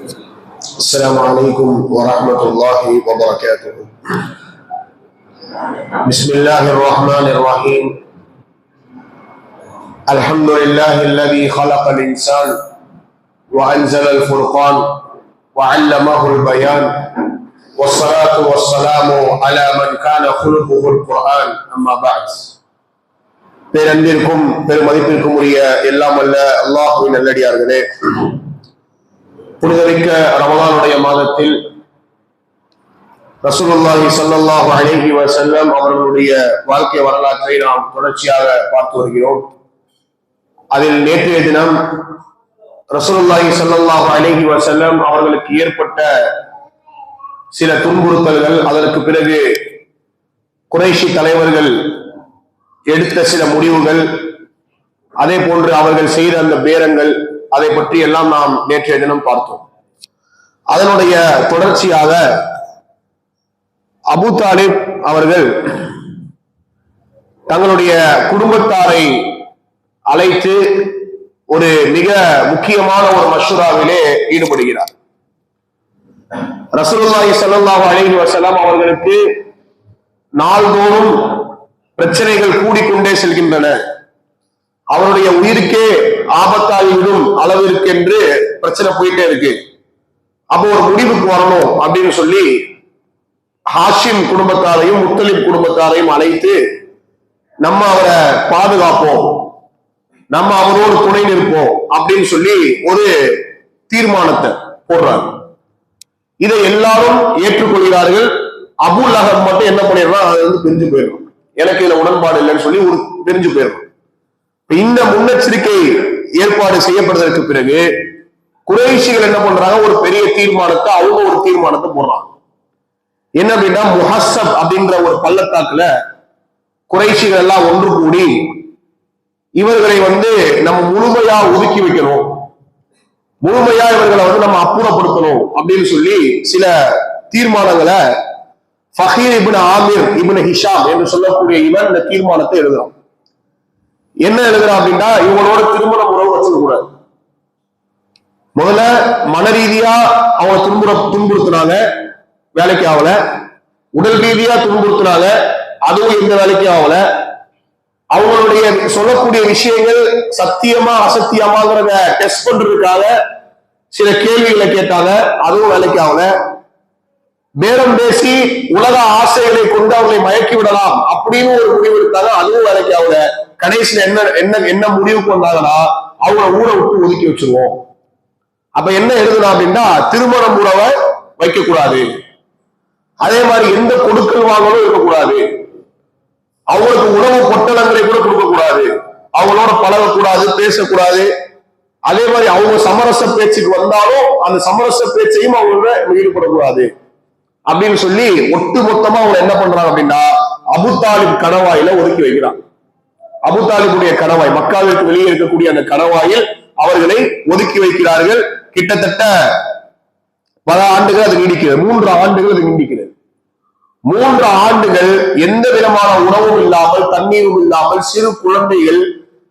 السلام عليكم ورحمة الله وبركاته. بسم الله الرحمن الرحيم. الحمد لله الذي خلق الإنسان وأنزل الفرقان وعلمه البيان والصلاة والسلام على من كان خلقه القرآن. أما بعد. பேரன்பிற்கும் பெருமதிப்பிற்கும் உரிய எல்லாம் அல்ல அல்லாஹ்வின் நல்லடியார்களே, புனிதமிக்க ரமலானுடைய மாதத்தில் ரசூலுல்லாஹி ஸல்லல்லாஹு அலைஹி வஸல்லம் அவர்களுடைய வாழ்க்கை வரலாற்றை நாம் தொடர்ச்சியாக பார்த்து வருகிறோம். அதில் நேற்றைய தினம் ரசூலுல்லாஹி ஸல்லல்லாஹு அலைஹி வஸல்லம் அவர்களுக்கு ஏற்பட்ட சில துன்புறுத்தல்கள், அதற்கு பிறகு குறைஷி தலைவர்கள் எடுத்த சில முடிவுகள், அதே போன்று அவர்கள் செய்த அந்த பேரங்கள், அதை பற்றி எல்லாம் நாம் நேற்றைய தினம் பார்த்தோம். அதனுடைய தொடர்ச்சியாக அபூ தாலிப் அவர்கள் தங்களுடைய குடும்பத்தாரை அழைத்து ஒரு மிக முக்கியமான ஒரு மஷூராவிலே ஈடுபடுகிறார். ரசூலுல்லாஹி ஸல்லல்லாஹு அலைஹி வஸல்லம் அவர்களுக்கு நாள்தோறும் பிரச்சனைகள் கூடிக்கொண்டே செல்கின்றன. அவருடைய உயிருக்கே ஆபத்தாகிவிடும் அளவிற்கு என்று பிரச்சனை போயிட்டே இருக்கு. அப்போ ஒரு முடிவுக்கு வரணும் அப்படின்னு சொல்லி ஹாஷிம் குடும்பத்தாரையும் முத்தலிப் குடும்பத்தாரையும் அழைத்து நம்ம அவரை பாதுகாப்போம், நம்ம அவரோடு துணை நிற்போம் அப்படின்னு சொல்லி ஒரு தீர்மானத்தை போடுறாங்க. இதை எல்லாரும் ஏற்றுக்கொள்கிறார்கள். அபூ லஹப் மட்டும் என்ன பண்ணிடுறான், அது பிரிஞ்சு போயிடும், எனக்கு இதுல உடன்பாடு இல்லைன்னு சொல்லி ஒரு பிரிஞ்சு போயிடும். இந்த முன்னெச்சரிக்கை ஏற்பாடு செய்யப்படுவதற்கு பிறகு குறைஷிகள் என்ன பண்றாங்க, ஒரு பெரிய தீர்மானத்தை, அவங்க ஒரு தீர்மானத்தை போடுறாங்க. என்ன அப்படின்னா, முஹஸ்ஸப் அப்படின்ற ஒரு பள்ளத்தாக்குல குறைஷிகள் எல்லாம் ஒன்று கூடி இவர்களை நம்ம முழுமையா ஒதுக்கி வைக்கணும், முழுமையா இவர்களை நம்ம அப்புறப்படுத்தணும் அப்படின்னு சொல்லி சில தீர்மானங்களை ஃபஹீர் இப்னு ஆமிர் இப்னு ஹிஷாம் என்று சொல்லக்கூடிய இவன் இந்த தீர்மானத்தை எழுதுறான். என்ன எழுதுறான் அப்படின்னா, இவங்களோட திருமண உறவு வச்சுக்கூடாது. முதல்ல மன ரீதியா அவங்க துன்புறுத்தினாங்க, வேலைக்கு ஆகல. உடல் ரீதியா துன்புறுத்தினாங்க, அதுவும் எந்த வேலைக்கு ஆகல. அவங்களுடைய சொல்லக்கூடிய விஷயங்கள் சத்தியமா அசத்தியமாங்கிறத டெஸ்ட் பண்றதுக்காக சில கேள்விகளை கேட்டாங்க, அதுவும் வேலைக்கு ஆகல. பேரம் பேசி உலக ஆசைகளை கொண்டு அவங்களை மயக்கி விடலாம் அப்படின்னு ஒரு முடிவு எடுத்தாங்க, அதுவும் வேலைக்கு ஆகல. கடைசியில என்ன முடிவுக்கு வந்தாங்கன்னா, அவங்கள ஊரை விட்டு ஒதுக்கி வச்சிருவோம். அப்ப என்ன எழுதணும் அப்படின்னா, திருமணம் உறவை வைக்க கூடாது, அதே மாதிரி எந்த கொடுக்கல் வாங்கலும் இருக்கக்கூடாது, அவங்களுக்கு உணவு பொட்டலங்களை கூட கொடுக்க கூடாது, அவங்களோட பழகக்கூடாது, பேசக்கூடாது. அதே மாதிரி அவங்க சமரச பேச்சுக்கு வந்தாலும் அந்த சமரச பேச்சையும் அவங்களோட ஈடுபடக்கூடாது அப்படின்னு சொல்லி ஒட்டு மொத்தமா அவங்க என்ன பண்றாங்க அப்படின்னா, அபூ தாலிப் கணவாயில ஒதுக்கி வைக்கிறாங்க. அபூ தாலிபுடைய கணவாய், மக்காவிற்கு வெளியே இருக்கக்கூடிய அந்த கணவாயில் அவர்களை ஒதுக்கி வைக்கிறார்கள். கிட்டத்தட்ட பல ஆண்டுகள் அது நீடிக்கிறது, 3 ஆண்டுகள் அது நீடிக்கிறது. 3 ஆண்டுகள் எந்த விதமான உணவும் இல்லாமல், தண்ணீரும் இல்லாமல், சிறு குழந்தைகள்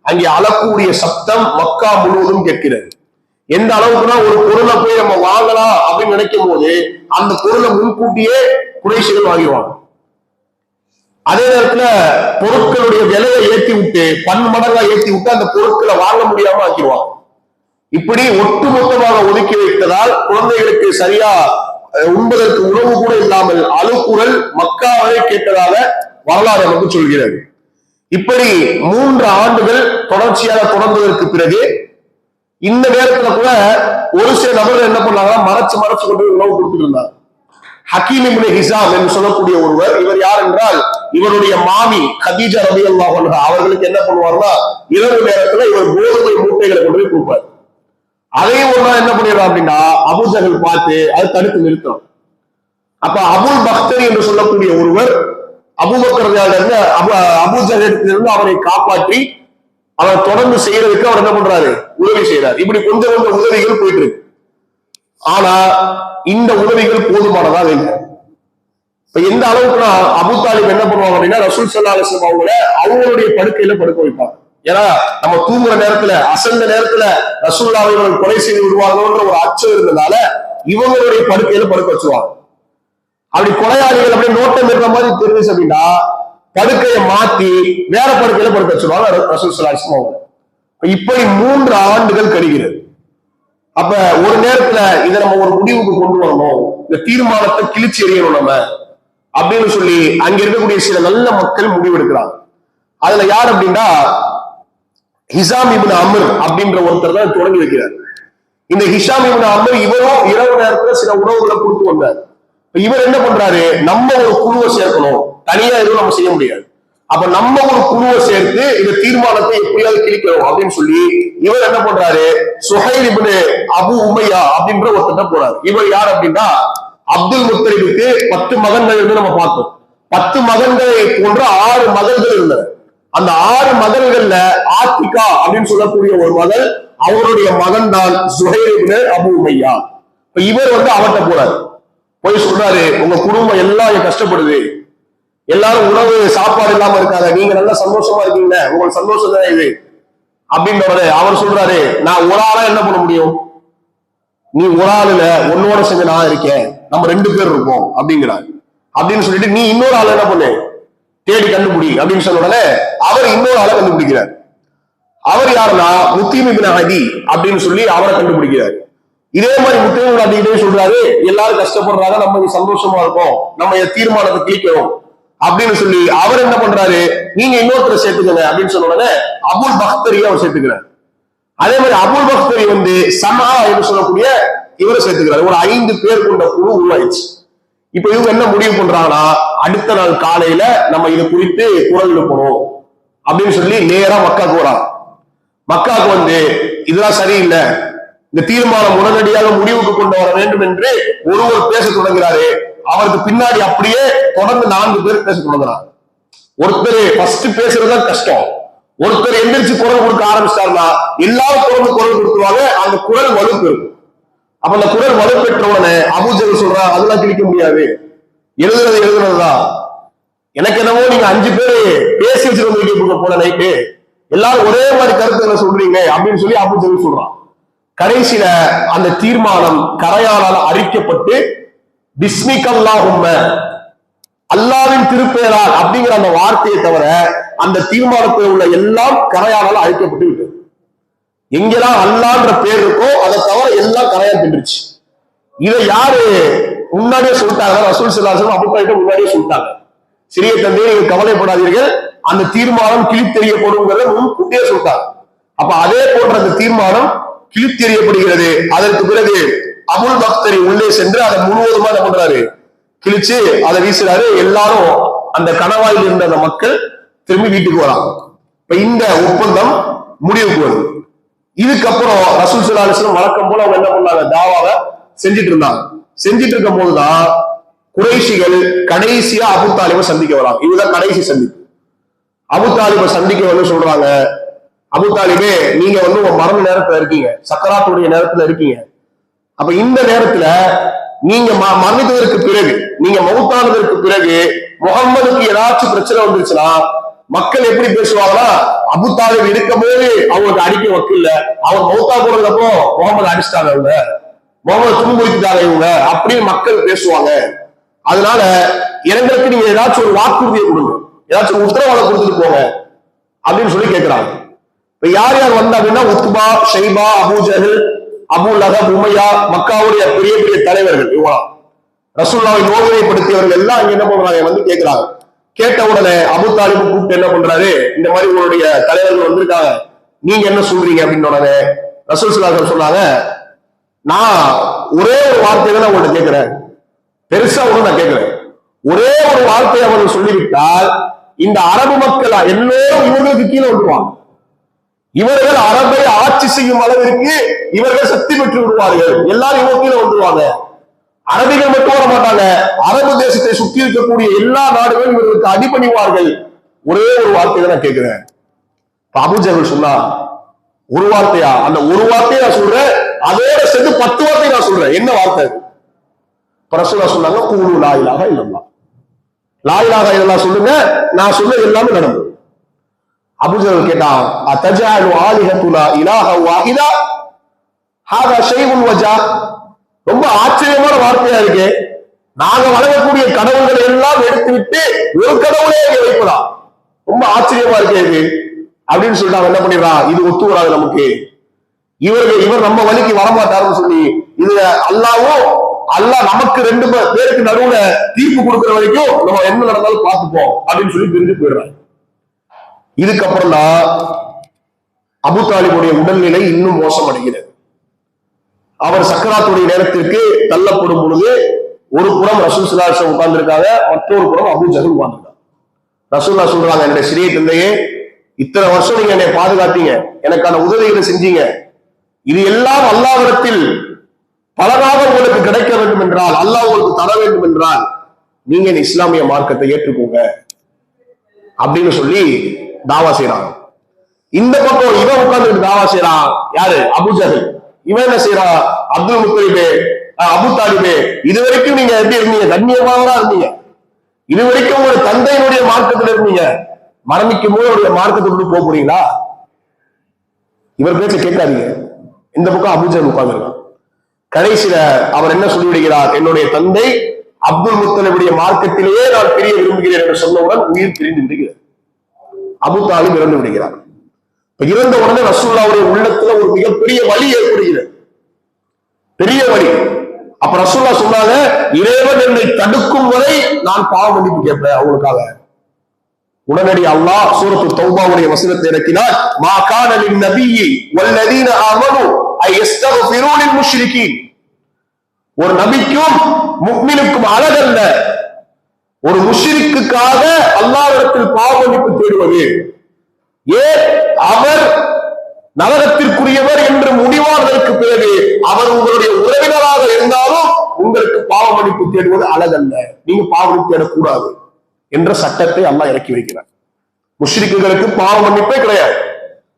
அங்கே அழக்கூடிய சப்தம் மக்கா முழுவதும் கேட்கிறது. எந்த அளவுக்குன்னா, ஒரு பொருளை போய் நம்ம வாங்கலாம் அப்படின்னு நினைக்கும் போது அந்த பொருளை முன்கூட்டியே குறைஷிகள் வாங்கிடுவாங்க. அதே நேரத்துல பொருட்களுடைய விலையை ஏற்றி விட்டு, பன்மடங்கா ஏற்றி விட்டு அந்த பொருட்களை வாங்க முடியாம ஆக்கிடுவாங்க. இப்படி ஒட்டுமொத்தமாக ஒதுக்கி வைத்ததால் குழந்தைகளுக்கு சரியா உண்பதற்கு உணவு கூட இல்லாமல் அழுக்குரல் மக்காவை கேட்டதாக வரலாறு நமக்கு சொல்கிறது. இப்படி 3 ஆண்டுகள் தொடர்ச்சியாக தொடர்ந்ததற்கு பிறகு இந்த நேரத்துல கூட ஒரு சில நபர்கள் என்ன பண்ணாங்கன்னா, மறைச்சு கொண்டு உணவு கொடுத்துட்டு இருந்தார். ஹக்கீம் இப்னு ஹிசாம் என்று சொல்லக்கூடிய ஒருவர், இவர் யார் என்றால் இவருடைய மாமி கதீஜா ரலியல்லாஹு அன்ஹா அவர்களுக்கு என்ன பண்ணுவார்னா, இரவு நேரத்துல இவர் கோதுமை மூட்டைகளை கொண்டு போய் கொடுப்பார். அதையும் ஒரு நாள் என்ன பண்ணிடுறோம் அப்படின்னா, அபூ ஜஹல் பார்த்து அது தடுத்து நிறுத்தம். அப்ப அபுல் பக்தரி என்று சொல்லக்கூடிய ஒருவர் அபூபக்கர் இருந்து அபூ ஜஹலிலிருந்து அவரை காப்பாற்றி அவர் தொடர்ந்து செய்யறதுக்கு அவர் என்ன பண்றாரு, உதவி செய்யறாரு. இப்படி கொஞ்சம் உதவிகள் போயிட்டு இருக்கு. ஆனா இந்த உதவிகள் போதுமானதாக இல்லை. இப்ப எந்த அளவுக்குன்னா, அபூ தாலிப் என்ன பண்ணுவாங்க அப்படின்னா, ரசூல் ஸல்லல்லாஹு அலைஹி வஸல்லம் அவங்களுடைய படுக்கையில படுக்க வைப்பாங்க. ஏன்னா நம்ம தூங்குற நேரத்துல அசந்த நேரத்துல ரசூலுல்லாஹி இவர்கள் கொலை செய்து விடுவாங்கன்ற ஒரு அச்சம் இருந்ததால இவங்களுடைய படுக்கையில படுக்க வச்சுருவாங்க. அப்படி கொலையாளிகள் அப்படியே நோட்டம் இருக்கிற மாதிரி தெரிஞ்சு அப்படின்னா படுக்கையை மாத்தி வேற படுக்கையில படுக்க வச்சுருவாங்க ரசூல் ஸல்லல்லாஹு அலைஹி வஸல்லம். இப்படி 3 ஆண்டுகள் கழிகிறது. அப்ப ஒரு நேரத்துல இதை நம்ம ஒரு முடிவுக்கு கொண்டு வரணும், இந்த தீர்மானத்தை கிழிச்சு எறியணும் நம்ம அப்படின்னு சொல்லி அங்க இருக்கக்கூடிய சில நல்ல மக்கள் முடிவெடுக்கிறாங்க. அதுல யார் அப்படின்னா ஹிஷாம் இப்னு அம்ர் அப்படின்ற ஒருத்தர் தான் தொடங்கி வைக்கிறார். இந்த ஹிஷாம் இப்னு அம்ர் இவரும் இரவு நேரத்துல சில உணவுகளை கொடுத்து வந்தார். இவர் என்ன பண்றாரு, நம்ம ஒரு குழுவை சேர்க்கணும், தனியா எதுவும் நம்ம செய்ய முடியாது, அப்ப நம்ம ஒரு குழுவை சேர்த்து இந்த தீர்மானத்தை எப்படியாவது கிழிக்கணும் அப்படின்னு சொல்லி இவர் என்ன பண்றாரு, சுஹைல் இப்னு அபு உமையா அப்படின்ற ஒருத்தர் போறாரு. இவர் யார் அப்படின்னா அப்துல் முத்தலிபுக்கு 10 மகன்கள் இருந்து நம்ம பார்த்தோம். 10 மகன்களை போன்ற 6 மகன்கள் இருந்தனர். அந்த 6 மகன்கள்ல ஆத்திகா அப்படின்னு சொல்லக்கூடிய ஒரு மகள், அவருடைய மகன் தான் சுஹைல் இப்னு அபு உமையா. இவர் அவர்கிட்ட போறாரு, போய் சொல்றாரு, உங்க குடும்பம் எல்லாம் கஷ்டப்படுது, எல்லாரும் உணவு சாப்பாடு இல்லாம இருக்காங்க, நீங்க நல்லா சந்தோஷமா இருக்கீங்க, உங்களுக்கு சந்தோஷம் தான் இது அப்படின்றவரு அவர் சொல்றாரு, நான் ஒரு ஆளா என்ன பண்ண முடியும், நீ ஒரு ஆளுல உன்னோட சேர்ந்து நான் இருக்கேன், நம்ம 2 பேர் இருக்கோம் அப்படிங்கிறாரு. அப்படின்னு சொல்லிட்டு நீ இன்னொரு ஆள் என்ன பண்ணு, தேடி கண்டுபிடி அப்படின்னு சொன்ன உடனே அவர் இன்னொரு ஆளை கண்டுபிடிக்கிறார். அவர் யாருன்னா முத்தீம் இப்னு அதி அப்படின்னு சொல்லி அவரை கண்டுபிடிக்கிறார். இதே மாதிரி முத்தீம் இப்னு அதி சொல்றாரு, எல்லாரும் கஷ்டப்படுறாங்க, நம்ம சந்தோஷமா இருக்கோம், நம்ம தீர்மானத்தை கிழிக்கிறோம் அப்படின்னு சொல்லி அவர் என்ன பண்றாரு, நீங்க இன்னொருத்தரை சேர்த்துக்கங்க அப்படின்னு சொன்ன உடனே அபுல் பக்தரியை அவர் சேர்த்துக்கிறார். அதே மாதிரி அபுல் பக்தரி சமா என்று சொல்லக்கூடிய இவரை சேர்த்துக்கிறார். ஒரு 5 பேர் கொண்ட குழு உருவாயிடுச்சு. இப்ப இவங்க என்ன முடிவு பண்றாங்கன்னா, அடுத்த நாள் காலையில நம்ம இது குறித்து குரல் எழுப்பணும் அப்படின்னு சொல்லி நேரா மக்காவுக்கு வராங்க. மக்காவுக்கு இதெல்லாம் சரியில்லை, இந்த தீர்மானம் உடனடியாக முடிவுக்கு கொண்டு வர வேண்டும் என்று ஒருவர் பேச தொடங்குறாரு. அவருக்கு பின்னாடி அப்படியே தொடர்ந்து 4 பேர் பேச தொடங்குறாங்க. ஒருத்தர் ஃபர்ஸ்ட் பேசுறதுதான் கஷ்டம், ஒருத்தர் எந்திரிச்சு குரல் கொடுக்க ஆரம்பிச்சாருன்னா எல்லாரும் தொடர்ந்து குரல் கொடுத்துருவாங்க, அந்த குரல் வலுப்பு இருக்கும். அப்ப அந்த குரல் வலுப்பெற்ற உடனே அபூஜஹல் சொல்றா, அதெல்லாம் கிழிக்க முடியாது, எழுதுறதுதான், எனக்கு என்னவோ நீங்க 5 பேரு பேசி வச்சிருக்க போன நைட்டு எல்லாரும் ஒரே மாதிரி கருத்து சொல்றீங்க அப்படின்னு சொல்லி அபூஜஹல் சொல்றான். கடைசியில அந்த தீர்மானம் கரையாளால் அரிக்கப்பட்டு பிஸ்மிகல்லாஹும்ம, அல்லாவின் திருப்பெயரால் அப்படிங்கிற அந்த வார்த்தையை தவிர அந்த தீர்மானத்தில் உள்ள எல்லாம் கரையாளால் அழிக்கப்பட்டு விட்டது. எங்கெல்லாம் அல்லான்ற பேர் இருக்கோ அதை தவிர எல்லாம் கரையா தின்றுச்சு. இதை யாரு முன்னாடியே சொல்லிட்டாங்க, ரசூல் ஸல்லல்லாஹு அலைஹி வஸல்லம் அபூபக்கர் முன்னாடியே சொல்லிட்டாங்க, சிறிய தந்தையை நீங்க கவலைப்படாதீர்கள், அந்த தீர்மானம் கிழித்தெறியப்படுங்கிறத முன்கூட்டியே சொல்லிட்டாங்க. அப்ப அதே போன்ற அந்த தீர்மானம் கிழித்தெறியப்படுகிறது. அதற்கு பிறகு அபுல் பக்தரி உள்ளே சென்று அதை முழுவதுமா என்ன பண்றாரு, கிழிச்சு அதை வீசுறாரு. எல்லாரும் அந்த கணவாயில் இருந்த அந்த மக்கள் திரும்பி வீட்டுக்கு வராங்க. இப்ப இந்த ஒப்பந்தம் முடிவுக்கு வருது. இதுக்கப்புறம் ரசூல் ஸல்லல்லாஹு அலைஹி வஸல்லம் வழக்கம் போல அவங்க என்ன பண்ணாங்க, தாவாவை செஞ்சுட்டு இருந்தாங்க. செஞ்சுட்டு இருக்கும் போதுதான் குறைஷிகள் கடைசியா அபு தாலிபை சந்திக்க வராங்க. இதுதான் கடைசி சந்திப்பு. அபு தாலிபை சந்திக்க சொல்றாங்க, அபு தாலிபே நீங்க உங்க மரண நேரத்துல இருக்கீங்க, சக்கராத்துடைய நேரத்துல இருக்கீங்க. அப்ப இந்த நேரத்துல நீங்க மரணித்ததற்கு பிறகு, நீங்க மௌத்தானதற்கு பிறகு முகம்மதுக்கு ஏதாச்சும் பிரச்சனை வந்துருச்சுன்னா மக்கள் எப்படி பேசுவாங்கன்னா, அபு தாலிப் இருக்கும் போது அவங்களுக்கு அடிக்க வக்கில்ல, அவர் மௌத்தா போனதுக்கு அப்புறம் முகமது அடிச்சிட்டாங்க, அவங்க முகமது துன்புறுத்திட்டாங்க இவங்க அப்படின்னு மக்கள் பேசுவாங்க. அதனால எங்களுக்கு நீங்க ஏதாச்சும் ஒரு வாக்குறுதியை கொடுங்க, ஏதாச்சும் ஒரு உத்தரவாதம் கொடுத்துட்டு போங்க அப்படின்னு சொல்லி கேட்கிறாங்க. இப்ப யார் யார் வந்தா அப்படின்னா உத்பா, ஷைபா, அபூஜஹல், அபு லஹப், உமையா, மக்காவுடைய பெரிய பெரிய தலைவர்கள், இவங்களாம் ரசூலுல்லாஹை நோய்மைப்படுத்தியவர்கள் எல்லாம் இங்க என்ன பண்றாங்க, கேட்கிறாங்க. கேட்ட உடனே அபு தாலிபு கூப்பிட்டு என்ன பண்றாரு, இந்த மாதிரி உங்களுடைய தலைவர்கள் வந்திருக்காங்க, நீங்க என்ன சொல்றீங்க அப்படின்னு உடனே ரசூல் ஸல்லல்லாஹு அலைஹி வஸல்லம் சொன்னாங்க, நான் ஒரே ஒரு வார்த்தையை தான் உங்கள்ட்ட கேட்கிறேன், பெருசா ஒண்ணு நான் கேட்கிறேன், ஒரே ஒரு வார்த்தையை அவர்கள் சொல்லிவிட்டால் இந்த அரபு மக்கள் எல்லோரும் இவர்களுக்கு கீழே வந்துருவாங்க, இவர்கள் அரபை ஆட்சி செய்யும் அளவிற்கு இவர்கள் சக்தி பெற்று விடுவார்கள், எல்லாரும் இவங்க கீழே வந்துருவாங்க. அரபிகள் மட்டும் வர மாட்டாங்க, அரபு தேசத்தை சுற்றி இருக்கக்கூடிய எல்லா நாடுகளும் இவர்களுக்கு அடிபணிவார்கள். ஒரே ஒரு வார்த்தையை நான் கேட்கிறேன். அபூஜஹல் சொன்னா, ஒரு வார்த்தையா? அந்த ஒரு வார்த்தையை நான் சொல்றேன், அதோட சேர்ந்து 10 வார்த்தை நான் சொல்றேன். என்ன வார்த்தை? ரசூலுல்லாஹ் சொன்னாங்க, கூலு லா இலாஹா இல்லல்லாஹ், லா இலாஹா இல்லல்லாஹ் சொல்லுங்க, நான் சொன்னது எல்லாமே நடக்கும். அபூஜஹல் கேட்டான், அத்தஜஅலு ஆலிஹத்துனா இலாஹ வாஹிதா ஹாதா ஷைஉன் வஜா. ரொம்ப ஆச்சரியமான வார்த்தையா இருக்கு. நாங்க வணங்கக்கூடிய கடவுள்களை எல்லாம் எடுத்துவிட்டு ஒரு கடவுளே வைப்பதா, ரொம்ப ஆச்சரியமா இருக்கு இது அப்படின்னு சொல்லிட்டு அவன் என்ன பண்ணிடுறான், இது ஒத்து வராது நமக்கு, இவர் நம்ம வழிக்கு வரமாட்டாருன்னு சொல்லி இது அல்லாவும் அல்லாஹ் நமக்கு ரெண்டு பேருக்கு நடுவுல தீர்ப்பு கொடுக்கிற வரைக்கும் நம்ம என்ன நடந்தாலும் பார்த்துப்போம் அப்படின்னு சொல்லி பிரிஞ்சு போயிடுறாங்க. இதுக்கப்புறம் தான் அபூ தாலிபுடைய உடல்நிலை இன்னும் மோசமடைகிறது. அவர் சக்கராத்துடைய நேரத்திற்கு தள்ளப்படும் பொழுது ஒரு புறம் ரசூல் ஸல்லல்லாஹு அலைஹி வஸல்லம் உட்கார்ந்து இருக்காங்க, மற்றொரு புறம் அபூஜஹல் உட்கார்ந்துருக்காங்க. ரசூலுல்லாஹ் சொல்றாங்க, என்னுடைய சிறிய தந்தையே, இத்தனை வருஷம் நீங்க என்னை பாதுகாத்தீங்க, எனக்கான உதவிகளை செஞ்சீங்க, இது எல்லாம் அல்லாஹ்விடத்தில் பலராக உங்களுக்கு கிடைக்க வேண்டும் என்றால், அல்லாஹ் உங்களுக்கு தர வேண்டும் என்றால் நீங்க இந்த இஸ்லாமிய மார்க்கத்தை ஏற்றுக்கோங்க அப்படின்னு சொல்லி தாவா செய்யறாங்க. இந்த பக்கம் இவன் உட்கார்ந்து தாவா செய்யறான், யாரு? அபூஜஹல். இவன் என்ன செய்யறான்? அப்துல் முத்தலிபே, அபூ தாலிபே, இதுவரைக்கும் நீங்க எப்படி இருந்தீங்க? கண்ணியமாக இருந்தீங்க. இதுவரைக்கும் உங்க தந்தையினுடைய மார்க்கத்தில் இருந்தீங்க, மரணிக்கும் போது அவருடைய மார்க்கத்தை விட்டு போக போறீங்களா? இவர் பேச்ச கேட்காதீங்க. இந்த பக்கம் அபூஜஹல் உட்கார்ந்துருக்கான். கடைசியில அவர் என்ன சொல்லிவிடுகிறார், என்னுடைய தந்தை அப்துல் முத்தலிபுடைய மார்க்கத்திலேயே நான் பிரிய விரும்புகிறேன் என்று சொன்னவுடன் உயிர் பிரிந்து விடுகிறார். அபூ தாலிப் இறந்து விடுகிறார். இறந்த உடனே ரசூலுல்லாஹ்வுடைய உள்ளத்துல ஒரு மிகப்பெரிய வலி ஏற்படுகிறது, பெரிய வலி. அப்ப ரசூலுல்லாஹ் சொன்னாங்க, இறைவன் என்னை தடுக்கும் வரை நான் பாவ மன்னிப்பு கேட்பேன் அவங்களுக்காக. உடனடி அல்லாஹ் சூரத்து தௌபாவுடைய வசனத்தை இறக்கினார், மா கான லின்னபிய்யி வல்லதீன ஆமனு அயஸ்தக்ஃபிரு லில் முஷ்ரிகீன். ஒரு நபிக்கும் முஃமினுக்கும் அழகல்ல ஒரு முஷ்ரிக்குக்காக அல்லாஹ்விடத்தில் பாவ மன்னிப்பு தேடுவது. ஏன்? அவர் நரகத்திற்குரியவர் என்று முடிவானதற்கு பிறகு அவர் உங்களுடைய உறவினராக இருந்தாலும் உங்களுக்கு பாவ மன்னிப்பு தேடுவது அழகல்ல, நீங்க பாவ மன்னிப்பு தேடக்கூடாது என்ற சட்டத்தை அல்லாஹ் இறக்கி வைக்கிறார். முஷ்ரிக்குகளுக்கு பாவ மன்னிப்பே கிடையாது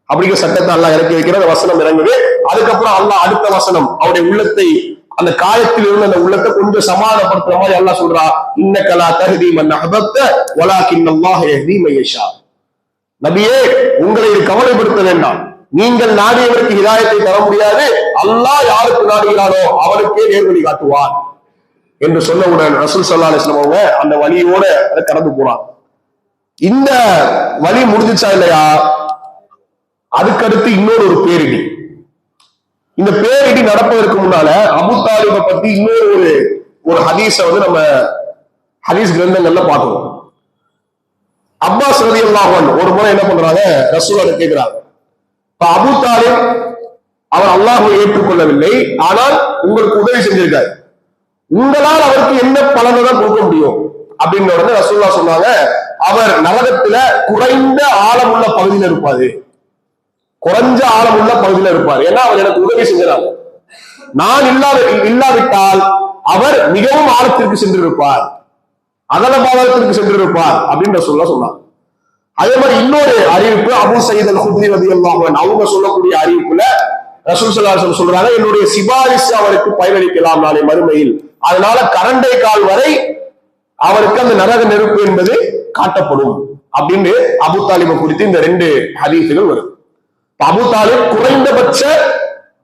அப்படிங்கிற சட்டத்தை அல்லாஹ் இறக்கி வைக்கிறார். வசனம் இறங்குது. அதுக்கப்புறம் அல்லாஹ் அடுத்த வசனம் அவருடைய உள்ளத்தை, அந்த காயத்தில் இருந்த அந்த உள்ளத்தை கொஞ்சம் சமாதானப்படுத்துற மாதிரி அல்லாஹ் சொல்றா, இன்னக லா தஹ்தி மன் அஹ்பப்த வலாக்கின்னல்லாஹ யஹ்தி மன் யஷா. நபியே, உங்களை கவலைப்படுத்த வேண்டாம், நீங்கள் நாடியவருக்கு ஹிதாயத்தை தர முடியாது, அல்லாஹ் யாருக்கு நாடுகிறானோ அவனுக்கே நேர்வழி காட்டுவான் என்று சொன்னவுடன் ரசூல் ஸல்லல்லாஹு அலைஹி வஸல்லம் அவங்க அந்த வழியோட அதை கடந்து போறாங்க. இந்த வழி முடிஞ்சிச்சா இல்லையா? அதுக்கடுத்து இன்னொரு ஒரு பேரிடி. இந்த பேரிடி நடப்பதற்கு முன்னால அபூ தாலிபை பத்தி இன்னொரு ஒரு ஹதீஸை நம்ம ஹதீஸ் கிரந்தங்கள்ல பார்க்கணும். அப்பாஸ் ரலியல்லாஹு அன்ஹு ஒரு முறை என்ன பண்றாங்க, ரசூலுல்லாஹ் கேட்கிறாங்க, அபூ தாலிப் அவர் அல்லாஹ்வை ஏற்றுக்கொள்ளவில்லை, ஆனால் உங்களுக்கு உதவி செஞ்சிருக்காரு, உங்களால் அவருக்கு என்ன பலனை தான் கொடுக்க முடியும் அப்படின்னு உடனே ரசூலுல்லாஹ் சொன்னாங்க, அவர் நரகத்துல குறைந்த ஆழமுள்ள பகுதியில் இருப்பாரு, குறைஞ்ச ஆழமுள்ள பகுதியில் இருப்பார். ஏன்னா அவர் எனக்கு உதவி செஞ்சாங்க, நான் இல்லாவிட்டால் அவர் மிகவும் ஆழத்திற்கு சென்றிருப்பார், அகல பாதத்திற்கு சென்றிருப்பார் அப்படின்னு ரசூலுல்லாஹ் சொன்னாங்க. அதே மாதிரி இன்னொரு அறிவிப்பு அபூ சயீத் அல் குத்ரி ரலியல்லாஹு அன்ஹு அவங்க சொல்லக்கூடிய அறிவிப்புல ரசூல் ஸல்லல்லாஹு அலைஹி வஸல்லம் சொல்றாங்க, என்னுடைய சிபாரிசு அவருக்கு பயனளிக்கலாம் நாளை மறுமையில், அதனால கரண்டை கால் வரை அவருக்கு அந்த நரக நெருப்பு என்பது காட்டப்படும் அப்படின்னு அபூ தாலிபை குறித்து இந்த ரெண்டு ஹதீஸுகள் வரும். அபூ தாலிப் குறைந்தபட்ச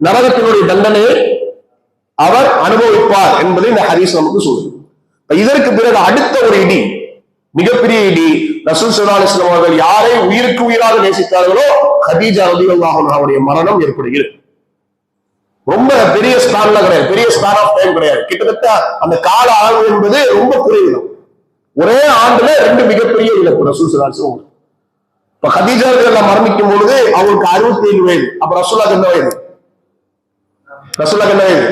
நரகத்தினுடைய தண்டனையை அவர் அனுபவிப்பார் என்பதை இந்த ஹதீஸ் நமக்கு சொல்லுது. இதற்கு பிறகு அடுத்த ஒரு இடி, மிகப்பெரிய இடி, ரசூல் ஸல்லல்லாஹு அலைஹி வஸல்லம் அவர்கள் யாரை உயிருக்கு உயிராக நேசித்தார்களோ கதீஜா ரலியல்லாஹு அன்ஹாவுடைய மரணம் ஏற்படுகிறது. ரொம்ப பெரிய ஸ்பான்ல கிடையாது, பெரிய ஸ்பான் ஆஃப் டைம் கிடையாது, கிட்டத்தட்ட அந்த கால அளவு என்பது ரொம்ப குறைவு. ஒரே ஆண்டுல ரெண்டு மிகப்பெரிய இழப்பு ரசூல் ஸல்லல்லாஹு அலைஹி வஸல்லம். இப்ப கதீஜா ரலியல்லாஹு மரணிக்கும் பொழுது அவங்களுக்கு 67 வயது. அப்ப ரசூலுல்லாஹ் என்ன வயது? ரசூலுல்லாஹ் என்ன வயது?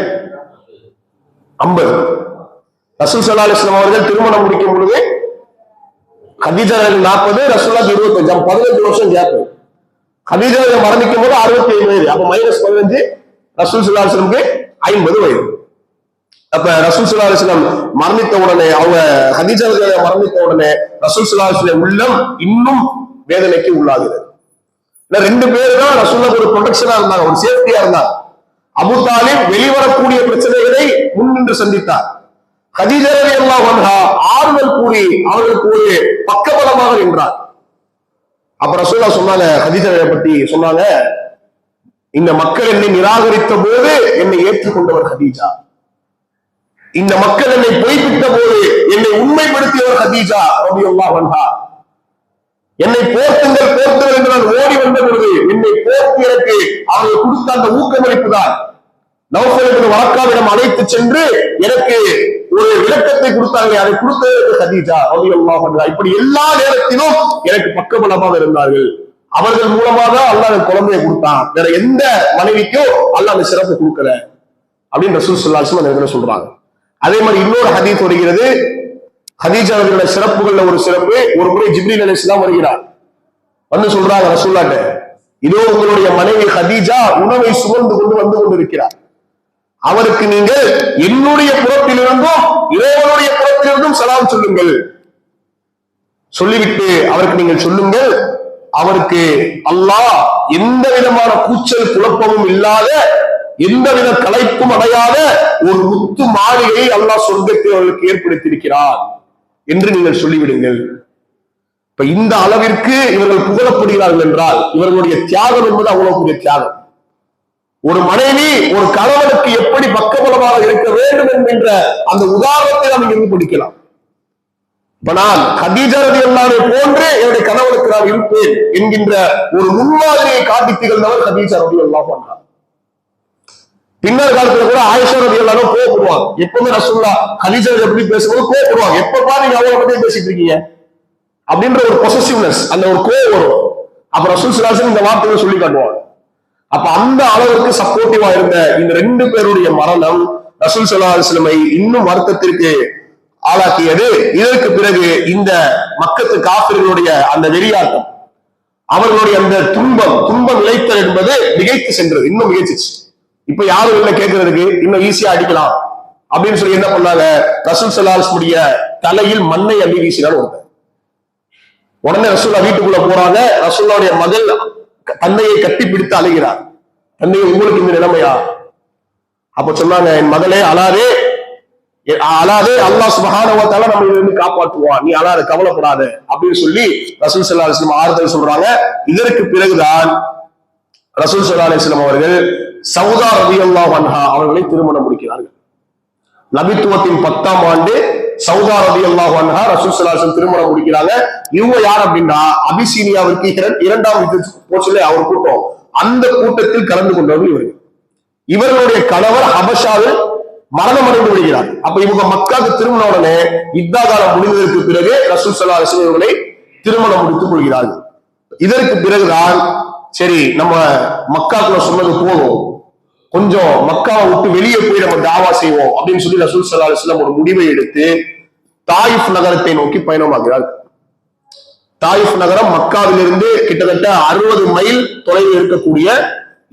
50. ரசூல் ஸல்லல்லாஹு அலைஹி வஸல்லம் அவர்கள் திருமணம் முடிக்கும் பொழுது கதீஜா 40, ரசூலுல்லாஹ் 25, 15 வருஷம் கேப். கதீஜா மரணிக்கும் போது 67 வயது, அப்ப -15, ரசூல் ஸல்லல்லாஹு அலைஹி வஸல்லம் 50 வயது. அப்ப ரசூல் ஸல்லல்லாஹு அலைஹி வஸல்லம் மரணித்த உடனே, அவங்க கதீஜா மரணித்த உடனே ரசூல் ஸல்லல்லாஹு அலைஹி வஸல்லம் உள்ளம் இன்னும் வேதனைக்கு உள்ளாகிறது. ரெண்டு பேரு தான் ரசூலுல்லாஹ் ஒரு ப்ரொடெக்ஷனா இருந்தாங்க, ஒரு சேஃப்டியா இருந்தாங்க. அபூ தாலிப் வெளிவரக்கூடிய பிரச்சனைகளை முன்னின்று சந்தித்தார். கதீஜா ரலியல்லாஹு அன்ஹா ஆறுதல் கூறி அவர்களுக்கு ஒரு பக்கபலமாக நின்றார். அப்ப ரசூலுல்லாஹ் சொன்னாங்க, கதீஜாவை பத்தி சொன்னாங்க, இந்த மக்கள் என்னை நிராகரித்த போது என்னை ஏற்றுக்கொண்டவர் கதீஜா, இந்த மக்கள் என்னை பொய்ப்பித்த போது என்னை உண்மைப்படுத்தியவர் கதீஜா ரலியல்லாஹு அன்ஹா, என்னை போர்த்துங்கள் போர்த்துங்கள் என்று நான் ஓடி வந்த பொழுது என்னை போர்த்து எனக்கு அவர்கள் கொடுத்த அந்த ஊக்கமளிப்பு தான் நௌஃபல் வழக்காவிடம் அழைத்து சென்று எனக்கு ஒரு விளக்கத்தை கொடுத்தாங்க, அதை கொடுத்தது கதீஜா ரலியல்லாஹு அன்ஹா. இப்படி எல்லா நேரத்திலும் எனக்கு பக்கபலமாக இருந்தார்கள். அவர்கள் மூலமாக அல்லாஹ் குழந்தையை கொடுத்தான், வேற எந்த மனைவிக்கோ அல்லாஹ் அந்த சிறப்பு கொடுக்கல அப்படின்னு ரசூல் ஸல்லல்லாஹு அலைஹி வஸல்லம் சொல்றாங்க. அதே மாதிரி இன்னொரு ஹதீஸ் வருகிறது, கதீஜா அவர்களுடைய சிறப்புகள்ல ஒரு சிறப்பு, ஒரு முறை ஜிப்ரீல் அலைஹிஸ்ஸலாம் வருகிறார், வந்து சொல்றாங்க ரசூலுல்லாஹ், இதோ உங்களுடைய மனைவி கதீஜா உணவை சுமந்து கொண்டு வந்து கொண்டிருக்கிறார், அவருக்கு நீங்கள் என்னுடைய புறத்திலிருந்தும் இறைவனுடைய புறத்திலிருந்தும் சலாம் சொல்லுங்கள், சொல்லிவிட்டு அவருக்கு நீங்கள் சொல்லுங்கள், அவருக்கு அல்லாஹ் எந்த விதமான கூச்சல் குழப்பமும் இல்லாத எந்தவித கலைப்பும் அடையாத ஒரு முத்து மாளிகையை அல்லாஹ் சொர்க்கத்தை அவர்களுக்கு ஏற்படுத்தியிருக்கிறார் என்று நீங்கள் சொல்லிவிடுங்கள். இப்ப இந்த அளவிற்கு இவர்கள் புகழப்படுகிறார்கள் என்றால் இவர்களுடைய தியாகம் என்பது அவ்வளவு பெரிய தியாகம். ஒரு மனைவி ஒரு கணவனுக்கு எப்படி பக்கபலமாக இருக்க வேண்டும் என்கின்ற அந்த உதாரணத்தை நாம் இங்கிருந்து படிக்கலாம். இப்ப நான் கதீஜா ரலியல்லாஹு அன்ஹா போன்று என்னுடைய கணவனுக்கு நான் இருப்பேன் என்கின்ற ஒரு முன்மாதிரியை காட்டி திகழ்ந்தவர் கதீஜா ரலியல்லாஹு அன்ஹா. பின்னர் காலத்துல கூட ஆயிஷா ரலியல்லாஹு அன்ஹா கோபப்படுவாங்க, எப்பவுமே ரசூலுல்லாஹ் கதீஜா எப்படி பேசும்போது கோபப்படுவாங்க, எப்ப நீங்க அவளை பத்தி பேசிட்டு இருக்கீங்க அப்படின்ற ஒரு பொசசிவ்னஸ், அந்த ஒரு கோபம் வரும். அப்ப ரசூல் ஸல்லல்லாஹு அலைஹி வஸல்லம் இந்த வார்த்தையை சொல்லி காட்டுவாங்க. அப்ப அந்த அளவுக்கு சப்போர்ட்டிவா இருந்த இந்த ரெண்டு பேருடைய மரணம் ரசூல் ஸல்லல்லாஹு அலைஹி வஸல்லம் இன்னும் வருத்தத்திற்கு ஆளாக்கியது. இதற்கு பிறகு இந்த மக்கத்து காஃபிர்களுடைய அந்த வெறியாட்டம், அவர்களுடைய அந்த துன்பம் இழைத்தல் என்பது மிகைத்து சென்றது, இன்னும் மிகைச்சிச்சு. இப்ப யாரும் இல்ல கேட்கறதுக்கு, இன்னும் ஈஸியா அடிக்கலாம் அப்படின்னு சொல்லி என்ன பண்ணாங்க, ரசூல் ஸல்லல்லாஹு அலைஹி வஸல்லம் தலையில் மண்ணை அள்ளி வீசினாலும் ஒருத்தர். உடனே ரசூல்லா வீட்டுக்குள்ள போறாங்க, ரசூலுல்லாஹ்வுடைய மகள் தந்தையை கட்டி பிடித்து அழுகிறார், தந்தையை உங்களுக்கு இந்த நிலைமையா? அப்ப சொன்னாங்க, என் மகளே அழாதே அழாதே, அல்லாஹ் சுப்ஹானஹு வ தஆலா நம்ம இருந்து காப்பாற்றுவான், நீ அழாத, கவலைப்படாத அப்படின்னு சொல்லி ரசூல் ஸல்லல்லாஹு அலைஹி வஸல்லம் ஆறுதல் சொல்றாங்க. இதற்கு பிறகுதான் ரசூல் ஸல்லல்லாஹு அலைஹி வஸல்லம் அவர்கள் சௌதா ரலியல்லாஹு அன்ஹா அவர்களை திருமணம் முடிக்கிறார்கள். நபித்துவத்தின் 10ஆம் ஆண்டு சௌதா ரலியல்லாஹு அன்ஹா ரசூல் ஸல்லல்லாஹு அலைஹி வஸல்லம் திருமணம் முடிக்கிறாங்க. இவங்க யார் அப்படின்னா அபிசீனியாவிற்கு இரண்டாம் போச்சுல அவர் கூட்டம், அந்த கூட்டத்தில் கலந்து கொண்டவர்கள் இவர்கள். இவர்களுடைய கணவர் ஹபஷாவில் மரணம் அடைந்து விடுகிறார். அப்ப இவங்க மக்காவுக்கு திருமண உடனே இத்தா காலம் முடிந்ததற்கு பிறகு ரசூல் ஸல்லல்லாஹு அலைஹி வஸல்லம் இவர்களை திருமணம் முடித்துக் கொள்கிறார்கள். இதற்கு பிறகுதான் சரி நம்ம மக்காக்குள்ள சொன்னது போதும், கொஞ்சம் மக்காவை விட்டு வெளியே போய் நம்ம தாவா செய்வோம் அப்படின்னு சொல்லி ரசூல் ஸல்லல்லாஹு அலைஹி வஸல்லம் ஒரு முடிவை எடுத்து தாயிஃப் நகரத்தை நோக்கி பயணமாகிறார். தாயிஃப் நகரம் மக்காவிலிருந்து கிட்டத்தட்ட 60 மைல் தொலைவில் இருக்கக்கூடிய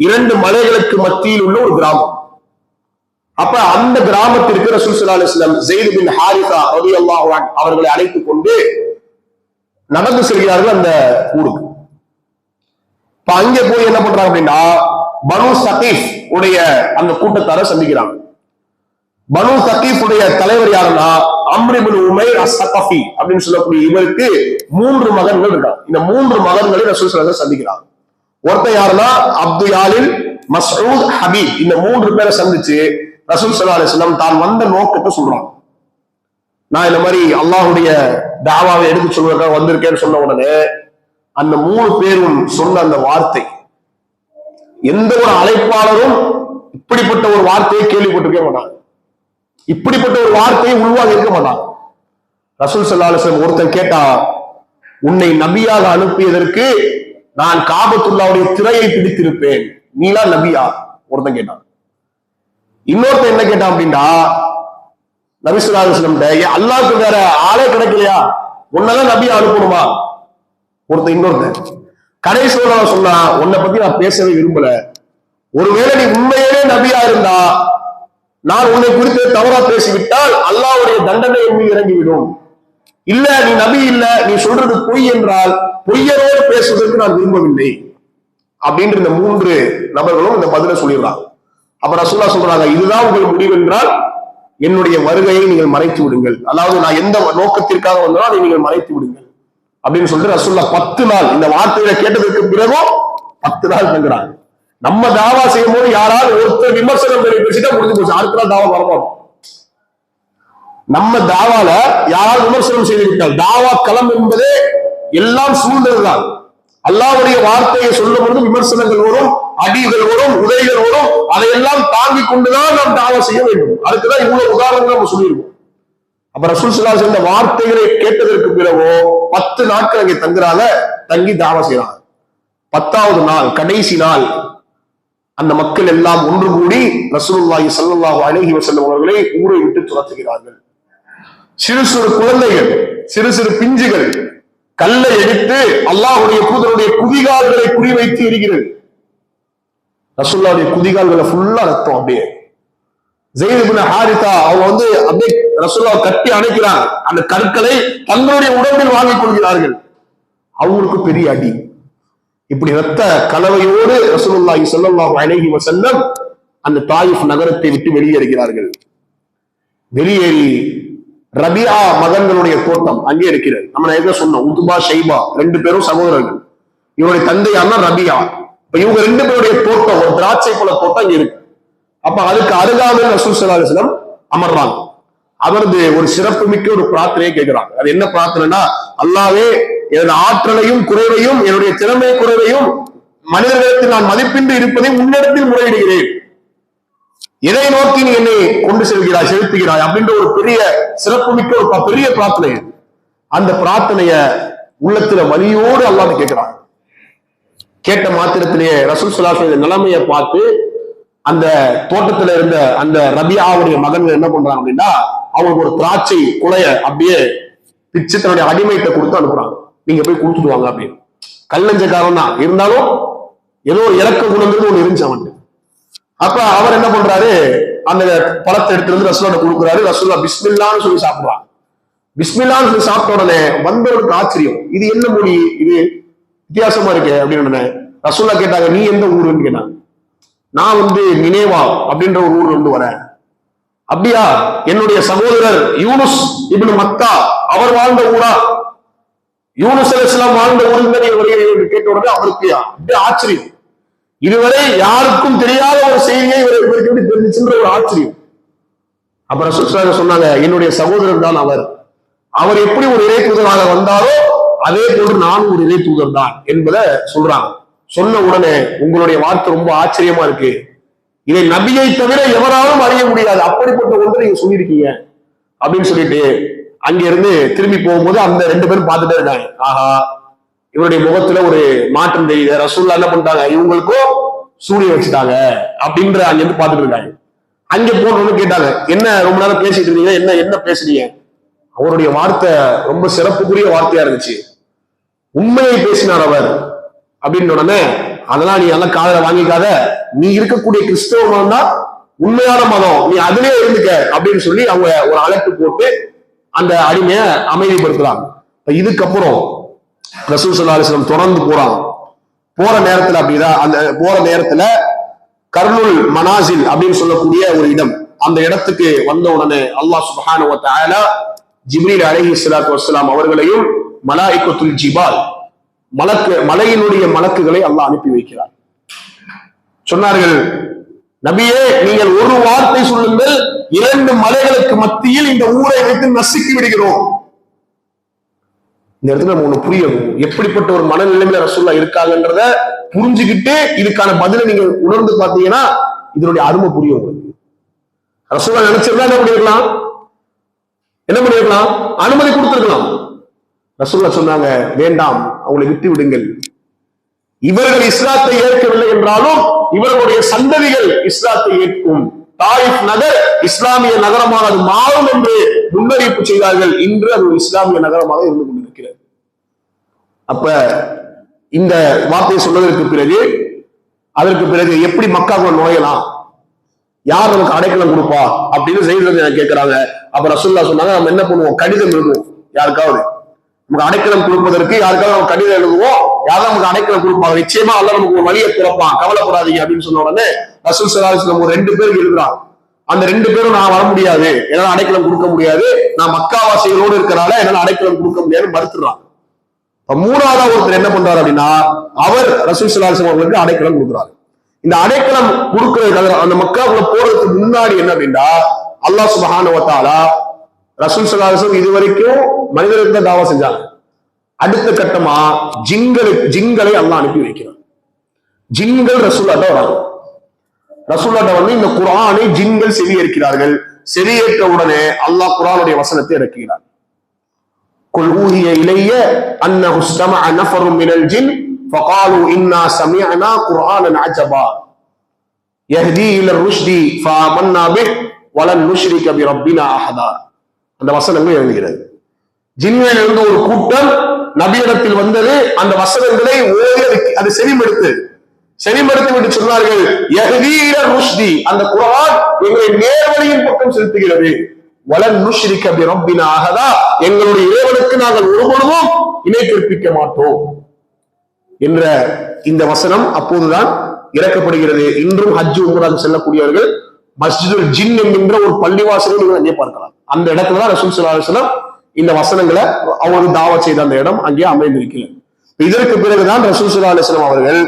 2 மலைகளுக்கு மத்தியில் உள்ள ஒரு கிராமம். அப்ப அந்த கிராமத்திற்கு ரசூல் ஸல்லல்லாஹு அலைஹி வஸல்லம் ஸெய்த் பின் ஹாரிஸா ரலியல்லாஹு அன்ஹு அவர்களை அழைத்துக் கொண்டு நடந்து செல்கிறார்கள் அந்த ஊருக்கு. இப்ப அங்கே போய் என்ன பண்றாங்க அப்படின்னா பனு சகீஃப் உடைய அந்த கூட்டத்தார சந்திக்கிறாங்க. பனு சகீஃப் உடைய தலைவர் யாருன்னா அம்ர் இப்னு உமைர் அஸ்-ஸகஃபி அப்படின்னு சொல்லக்கூடிய இவருக்கு 3 மகன்கள் இருக்காங்க. இந்த 3 மகன்களை ரசூல் ஸல்லல்லாஹு அலைஹி வஸல்லம் சந்திக்கிறாங்க. ஒருத்தர் யாருன்னா அப்து யாலில், மஸ்ஊத், ஹபீப், இந்த 3 பேரை சந்திச்சு ரசூல் ஸல்லல்லாஹு அலைஹி வஸல்லம் தான் வந்த நோக்கத்தை சொல்றாங்க. நான் இந்த மாதிரி அல்லாஹ்வுடைய தாவாவை எடுத்து சொல்வதற்காக வந்திருக்கேன்னு சொன்ன உடனே அந்த 3 பேரும் சொன்ன அந்த வார்த்தை, எந்த ஒரு அழைப்பாளரும் இப்படிப்பட்ட ஒரு வார்த்தையை கேள்விப்பட்டிருக்க மாட்டாங்க, இப்படிப்பட்ட ஒரு வார்த்தையை உருவாக இருக்க மாட்டாங்க. ரசூல் ஸல்லல்லாஹு அலைஹி வஸல்லம் ஒருத்தன் கேட்டா, உன்னை நபியாக அனுப்பியதற்கு நான் காபத்துல்லாவுடைய திரையை பிடித்திருப்பேன், நீலா நபியா? ஒருத்தன் கேட்டான். இன்னொருத்தன் என்ன கேட்டான் அப்படின்னா, நபி ஸல்லல்லாஹு அலைஹி வஸல்லம் அல்லாஹ்வுக்கு வேற ஆளே கிடைக்கலையா, உன்னதான் நபியா அனுப்பணுமா? இன்னொருத்தன் கடைசியோட சொன்னா, உன்னை பத்தி நான் பேசவே விரும்பல, ஒருவேளை நீ உண்மையிலே நபியா இருந்தா நான் உன்னை குறித்து தவறா பேசிவிட்டால் அல்லாஹ்வுடைய தண்டனை என் மீது இறங்கிவிடும், இல்ல நீ நபி இல்ல, நீ சொல்றது பொய் என்றால் பொய்யரோடு பேசுவதற்கு நான் விரும்பவில்லை அப்படின்ற இந்த 3 நபர்களும் இந்த பதிலை சொல்லிடுறாங்க. அப்ப ரசூலுல்லாஹ் சொல்றாங்க, இதுதான் உங்கள் முடிவு என்றால் என்னுடைய வருகையை நீங்கள் மறைத்து விடுங்கள், அதாவது நான் எந்த நோக்கத்திற்காக வந்தாலும் அதை நீங்கள் மறைத்து விடுங்கள் அப்படின்னு சொல்லிட்டு ரசூல்லா 10 நாள் இந்த வார்த்தைகளை கேட்டதற்கு பிறகும் 10 நாள் தங்குறாங்க. நம்ம தாவா செய்யும் போது யாராவது ஒருத்தர் விமர்சனம் பேசிட்டா முடிஞ்சு போச்சு, அடுத்த நாள் தாவா வரமாட்டோம். நம்ம தாவால யாராவது விமர்சனம் செய்து விட்டால், தாவா களம் என்பதே எல்லாம் சூழ்ந்ததுதான். அல்லாஹ்வுடைய வார்த்தையை சொல்லும் பொழுது விமர்சனங்கள் வரும், அடிகள் வரும், உதைகள் வரும். அதையெல்லாம் தாங்கி கொண்டுதான் நாம் தாவா செய்ய வேண்டும். அதுக்குதான் இவ்வளவு உதாரணங்கள் நம்ம சொல்லியிருக்கோம். அப்ப ரசூல் ஸல்லல்லாஹு அலைஹி வஸல்லம் இந்த வார்த்தைகளை கேட்டதற்கு பிறகோ 10 நாட்கள் அங்கே தங்குறாங்க, தங்கி தாவா செய்யறாங்க. 10வது நாள் கடைசி நாள் அந்த மக்கள் எல்லாம் ஒன்று கூடி ரசூலுல்லாஹி ஸல்லல்லாஹு அலைஹி வஸல்லம் அவர்களை ஊரை விட்டு துரத்துகிறார்கள். சிறு சிறு குழந்தைகள், சிறு சிறு பிஞ்சுகள் கல்லை எடுத்து அல்லாஹ்வுடைய தூதருடைய குதிகால்களை குறிவைத்து எரிகிறது. ரசூலுல்லாஹ்வுடைய குதிகால்களை ஃபுல்லா ரத்தம். அப்படியே ஸைத் இப்னு ஹாரிஸா அவங்க அப்படியே ரசூலுல்லாஹ் கட்டி அணைக்கிறாங்க. அந்த கற்களை தங்களுடைய உடம்பில் வாங்கிக் கொள்கிறார்கள். அவங்களுக்கு பெரிய அடி. இப்படி ரத்த கலவையோடு ரசூலுல்லாஹி ஸல்லல்லாஹு அலைஹி வஸல்லம் அந்த தாயிஃப் நகரத்தை விட்டு வெளியேறுகிறார்கள். வெளியேறி ரபியா மகன்களுடைய தோட்டம் அங்கே இருக்கிறது. நம்ம எங்க சொன்னோம், உத்பா ஷைபா 2 பேரும் சகோதரர்கள். இவருடைய தந்தை அண்ணா ரபியா. இப்ப இவங்க 2 பேருடைய தோட்டம், ஒரு திராட்சை பழ தோட்டம் இங்க இருக்கு. அப்ப அதுக்கு அருகாமையில் ரசூல் ஸல்லல்லாஹு அலைஹி வஸல்லம் அமர்றாங்க. அமர்ந்து ஒரு சிறப்பு மிக்க ஒரு பிரார்த்தனையை கேட்கிறாங்க. அது என்ன பிரார்த்தனைனா, அல்லாஹ்வே எனது ஆற்றலையும் குறைவையும் என்னுடைய திறமை குறைவையும் மனிதர்களிடத்தில் நான் மதிப்பின்றி இருப்பதை முன்னிடத்தில் முறையிடுகிறேன். எதை நோக்கி நீ என்னை கொண்டு செல்கிறாய், செலுத்துகிறாய் அப்படின்ற ஒரு பெரிய சிறப்பு மிக்க ஒரு பெரிய பிரார்த்தனை. அந்த பிரார்த்தனைய உள்ளத்துல வலியோடு அல்லாஹ் கேட்கிறாங்க. கேட்ட மாத்திரத்திலேயே ரசூல் ஸல்லல்லாஹு அலைஹி வஸல்லம் நிலைமையை பார்த்து அந்த தோட்டத்துல இருந்த அந்த ரபியாவுடைய மகன்கள் என்ன பண்றாங்க அப்படின்னா, அவங்களுக்கு ஒரு திராட்சை குலைய அப்படியே பிச்சு தன்னுடைய அடிமைத்தை கொடுத்து அனுப்புறாங்க. நீங்க போய் கொடுத்துட்டு வாங்க அப்படின்னு. கல்லஞ்சக்காரன் தான் இருந்தாலும் ஏதோ இறக்க குணங்கிறது ஒண்ணு இருந்துச்சு அவன். அப்ப அவர் என்ன பண்றாரு, அந்த பழத்தை எடுத்து வந்து ரசூலோட கொடுக்குறாரு. ரசூலா பிஸ்மில்லான்னு சொல்லி சாப்பிடுறாங்க. பிஸ்மில்லான்னு சொல்லி சாப்பிட்ட உடனே வந்தவருக்கு ஆச்சரியம், இது என்ன மொழி, இது வித்தியாசமா இருக்கு அப்படின்னு. ரசூலா கேட்டாங்க, நீ எந்த ஊருன்னு கேட்டாங்க. நான் நினேவா அப்படின்ற ஒரு ஊர்ல இருந்து வரேன். அப்படியா, என்னுடைய சகோதரர் யூனுஸ் இப்னு மத்தா அவர் வாழ்ந்த ஊரா, யூனுஸ் அலைஹிஸ்ஸலாம் வாழ்ந்த ஊருக்கு கேட்ட உடனே அவருக்கு அப்படியே ஆச்சரியம். இதுவரை யாருக்கும் தெரியாத ஒரு செய்தியை இவருக்கு எப்படி தெரிஞ்சுச்சுன்ற ஒரு ஆச்சரியம். அப்ப ரசூல் ஸல்லல்லாஹு அலைஹி சொன்னாங்க, என்னுடைய சகோதரர் தான் அவர். அவர் எப்படி ஒரு இறை தூதராக வந்தாரோ அதே போன்று நானும் ஒரு இறை தூதர் தான் என்பதை சொல்றாங்க. சொன்ன உடனே, உங்களுடைய வார்த்தை ரொம்ப ஆச்சரியமா இருக்கு, இதை நபியை தவிர எவராலும் அறிய முடியாது, அப்படிப்பட்ட ஒன்று நீங்க சொல்லியிருக்கீங்க அப்படின்னு சொல்லிட்டு அங்க இருந்து திரும்பி போகும்போது அந்த 2 பேரும் பார்த்துட்டே இருக்காங்க. ஆஹா, இவருடைய முகத்துல ஒரு மாற்றம் தெரியுது. ரசூலுல்லாஹ் என்ன பண்ணிட்டாங்க, இவங்களுக்கும் சூரிய வச்சுட்டாங்க அப்படின்ற அங்க இருந்து பார்த்துட்டு இருக்காங்க. அங்க போனவங்க கேட்டாங்க, என்ன ரொம்ப நேரம் பேசிட்டு இருந்தீங்க, என்ன என்ன பேசுறீங்க? அவருடைய வார்த்தை ரொம்ப சிறப்புக்குரிய வார்த்தையா இருந்துச்சு, உண்மையை பேசினார் அவர் அப்படின்னு உடனே, அதெல்லாம் நீ எல்லாம் காதல வாங்கிக்காத, நீ இருக்கக்கூடிய கிறிஸ்தவ மதம் தான் உண்மையான மதம், நீ அதிலே இருந்துக்க அப்படின்னு சொல்லி அவங்க ஒரு அழைப்பு போட்டு அந்த அடிமையை அமைதிப்படுத்துறாங்க. இதுக்கப்புறம் ரசூல் ஸல்லல்லாஹு அலைஹி வஸல்லம் தொடர்ந்து போறாங்க. போற நேரத்துல அப்படிதான் அந்த போற நேரத்துல கர்னுல் மனாசில் அப்படின்னு சொல்லக்கூடிய ஒரு இடம், அந்த இடத்துக்கு வந்த உடனே அல்லாஹ் சுப்ஹானஹு வ தஆலா ஜிப்ரீல் அலைஹிஸ்ஸலாத்து வஸ்ஸலாம் அவர்களையும் மலாயிகத்துல் ஜிபால் மலையினுடைய மலக்குகளை அல்லாஹ் அனுப்பி வைக்கிறார். சொன்னார்கள், நபியே நீங்கள் ஒரு வார்த்தை சொல்லுங்கள், 2 மலைகளுக்கு மத்தியில் இந்த ஊரை வைத்து நசுக்கி விடுகிறோம். இந்த இடத்துல நம்ம ஒண்ணு புரியணும், எப்படிப்பட்ட ஒரு மனநிலைமையில ரசூலுல்லாஹ் இருக்காங்கன்றத புரிஞ்சுக்கிட்டு இதுக்கான பதிலை நீங்க உணர்ந்து பார்த்தீங்கன்னா இதனுடைய அருமை புரியும் உங்களுக்கு. ரசூலுல்லாஹ் நினைச்சிருந்தா என்ன பண்ணிருக்கலாம், அனுமதி கொடுத்திருக்கலாம். ரசூலுல்லாஹ் சொன்னாங்க, வேண்டாம், அவங்களை விட்டு விடுங்கள். இவர்கள் இஸ்லாத்தை ஏற்கவில்லை என்றாலும் இவர்களுடைய சந்ததிகள் இஸ்லாத்தை ஏற்கும், தாயிஃப் நகர் இஸ்லாமிய நகரமாக அது மாறும் என்று முன்னறிவிப்பு செய்தார்கள். இன்று அது ஒரு இஸ்லாமிய நகரமாக இருந்து கொண்டிருக்கிறது. அப்ப இந்த வார்த்தையை சொன்னதற்கு பிறகு, அதற்கு பிறகு எப்படி மக்காவுக்குள்ள நுழையலாம், யார் நமக்கு அடைக்கலம் கொடுப்பா அப்படின்னு செய்தி கேட்கிறாங்க. அப்ப ரசூலுல்லாஹ் சொன்னாங்க, நம்ம என்ன பண்ணுவோம், கடிதம் எழுதுவோம். யாருக்காவது நமக்கு அடைக்கலம் கொடுப்பதற்கு யாருக்காவது நம்ம கடிதம் எழுதுவோம், யாரும் நமக்கு அடைக்கலம் கொடுப்பாங்க, நிச்சயமா அல்லாஹ் நமக்கு ஒரு வழியை திறப்பான், கவலைப்படாதீங்க அப்படின்னு சொன்ன உடனே ரசூல் ஸல்லல்லாஹு அலைஹி வஸல்லம் 2 பேருக்கு எழுதுறாங்க. அந்த 2 பேரும் நான் வர முடியாது, என்னால அடைக்கலம் கொடுக்க முடியாது, நான் மக்காவாசிகளோடு இருக்கிறனால என்னால அடைக்கலம் கொடுக்க முடியாதுன்னு மறுத்துறாங்க. மூணாவதா ஒருத்தர் என்ன பண்றாரு அப்படின்னா, அவர் ரசூல் ஸல்லல்லாஹு அலைஹி வஸல்லம் அவர்களுக்கு அடைக்கலம் கொடுக்குறாரு. இந்த அடைக்கலம் கொடுக்கிறது அந்த மக்காவுக்குள்ள போறதுக்கு முன்னாடி என்ன அப்படின்னா, அல்லாஹ் சுப்ஹானஹு வ தஆலா ரசூல் ஸல்லல்லாஹு அலைஹி வஸல்லம் இதுவரைக்கும் மனிதர்களுக்கு தான் தாவா செஞ்சாங்க. அடுத்த கட்டமா ஜின்களை அல்லாஹ் அனுப்பி வைக்கிறார். ஜின்கள் ரசூலுல்லாஹ்ட்ட வராங்க. ரசூலுல்லாஹ்ட்ட வந்து இந்த குர்ஆனை ஜின்கள் செவியேற்கிறார்கள். செவியேற்ற உடனே அல்லாஹ் குர்ஆனுடைய வசனத்தை இறக்குகிறார். குல் ஊஹிய இலைய அன்னஹு இஸ்தமஅ நஃபரும் மினல் ஜின் ஃபகாலு இன்னா சமிஅனா குர்ஆனன் அஜபா யஹ்தி இலர் ருஷ்தி ஃபஆமன்னா பிஹி வலன் நுஷ்ரிக பிரப்பினா அஹதா. அந்த வசனங்கள் எழுதுகிறது. ஜின்களில் இருந்த ஒரு கூட்டம் நபியிடத்தில் வந்தது. அந்த வசனங்களை ஓதி அது செவிமடுத்து விட்டு சொன்னார்கள், யஹ்தி இலர் ருஷ்தி, அந்த குர்ஆன் எங்களை நேர்வழியின் பக்கம் செலுத்துகிறது. வலன் நுஷ்ரிக பிரப்பினா அஹதா, எங்களுடைய இறைவனுக்கு நாங்கள் ஒருபொழுதும் இணை கற்பிக்க மாட்டோம் என்ற இந்த வசனம் அப்போதுதான் இறக்கப்படுகிறது. இன்றும் ஹஜ் உம்ராவுக்கு செல்லக்கூடியவர்கள் மஸ்ஜிதுல் ஜின் என்கின்ற ஒரு பள்ளிவாசலை நீங்கள் அங்கே பார்க்கலாம். அந்த இடத்துலதான் ரசூல் ஸல்லல்லாஹு அலைஹி வஸல்லம் இந்த வசனங்களை அவருக்கு தாவா செய்த அந்த இடம் அங்கே அமைந்திருக்கிறது. இதற்கு பிறகுதான் ரசூல் ஸல்லல்லாஹு அலைஹி வஸல்லம் அவர்கள்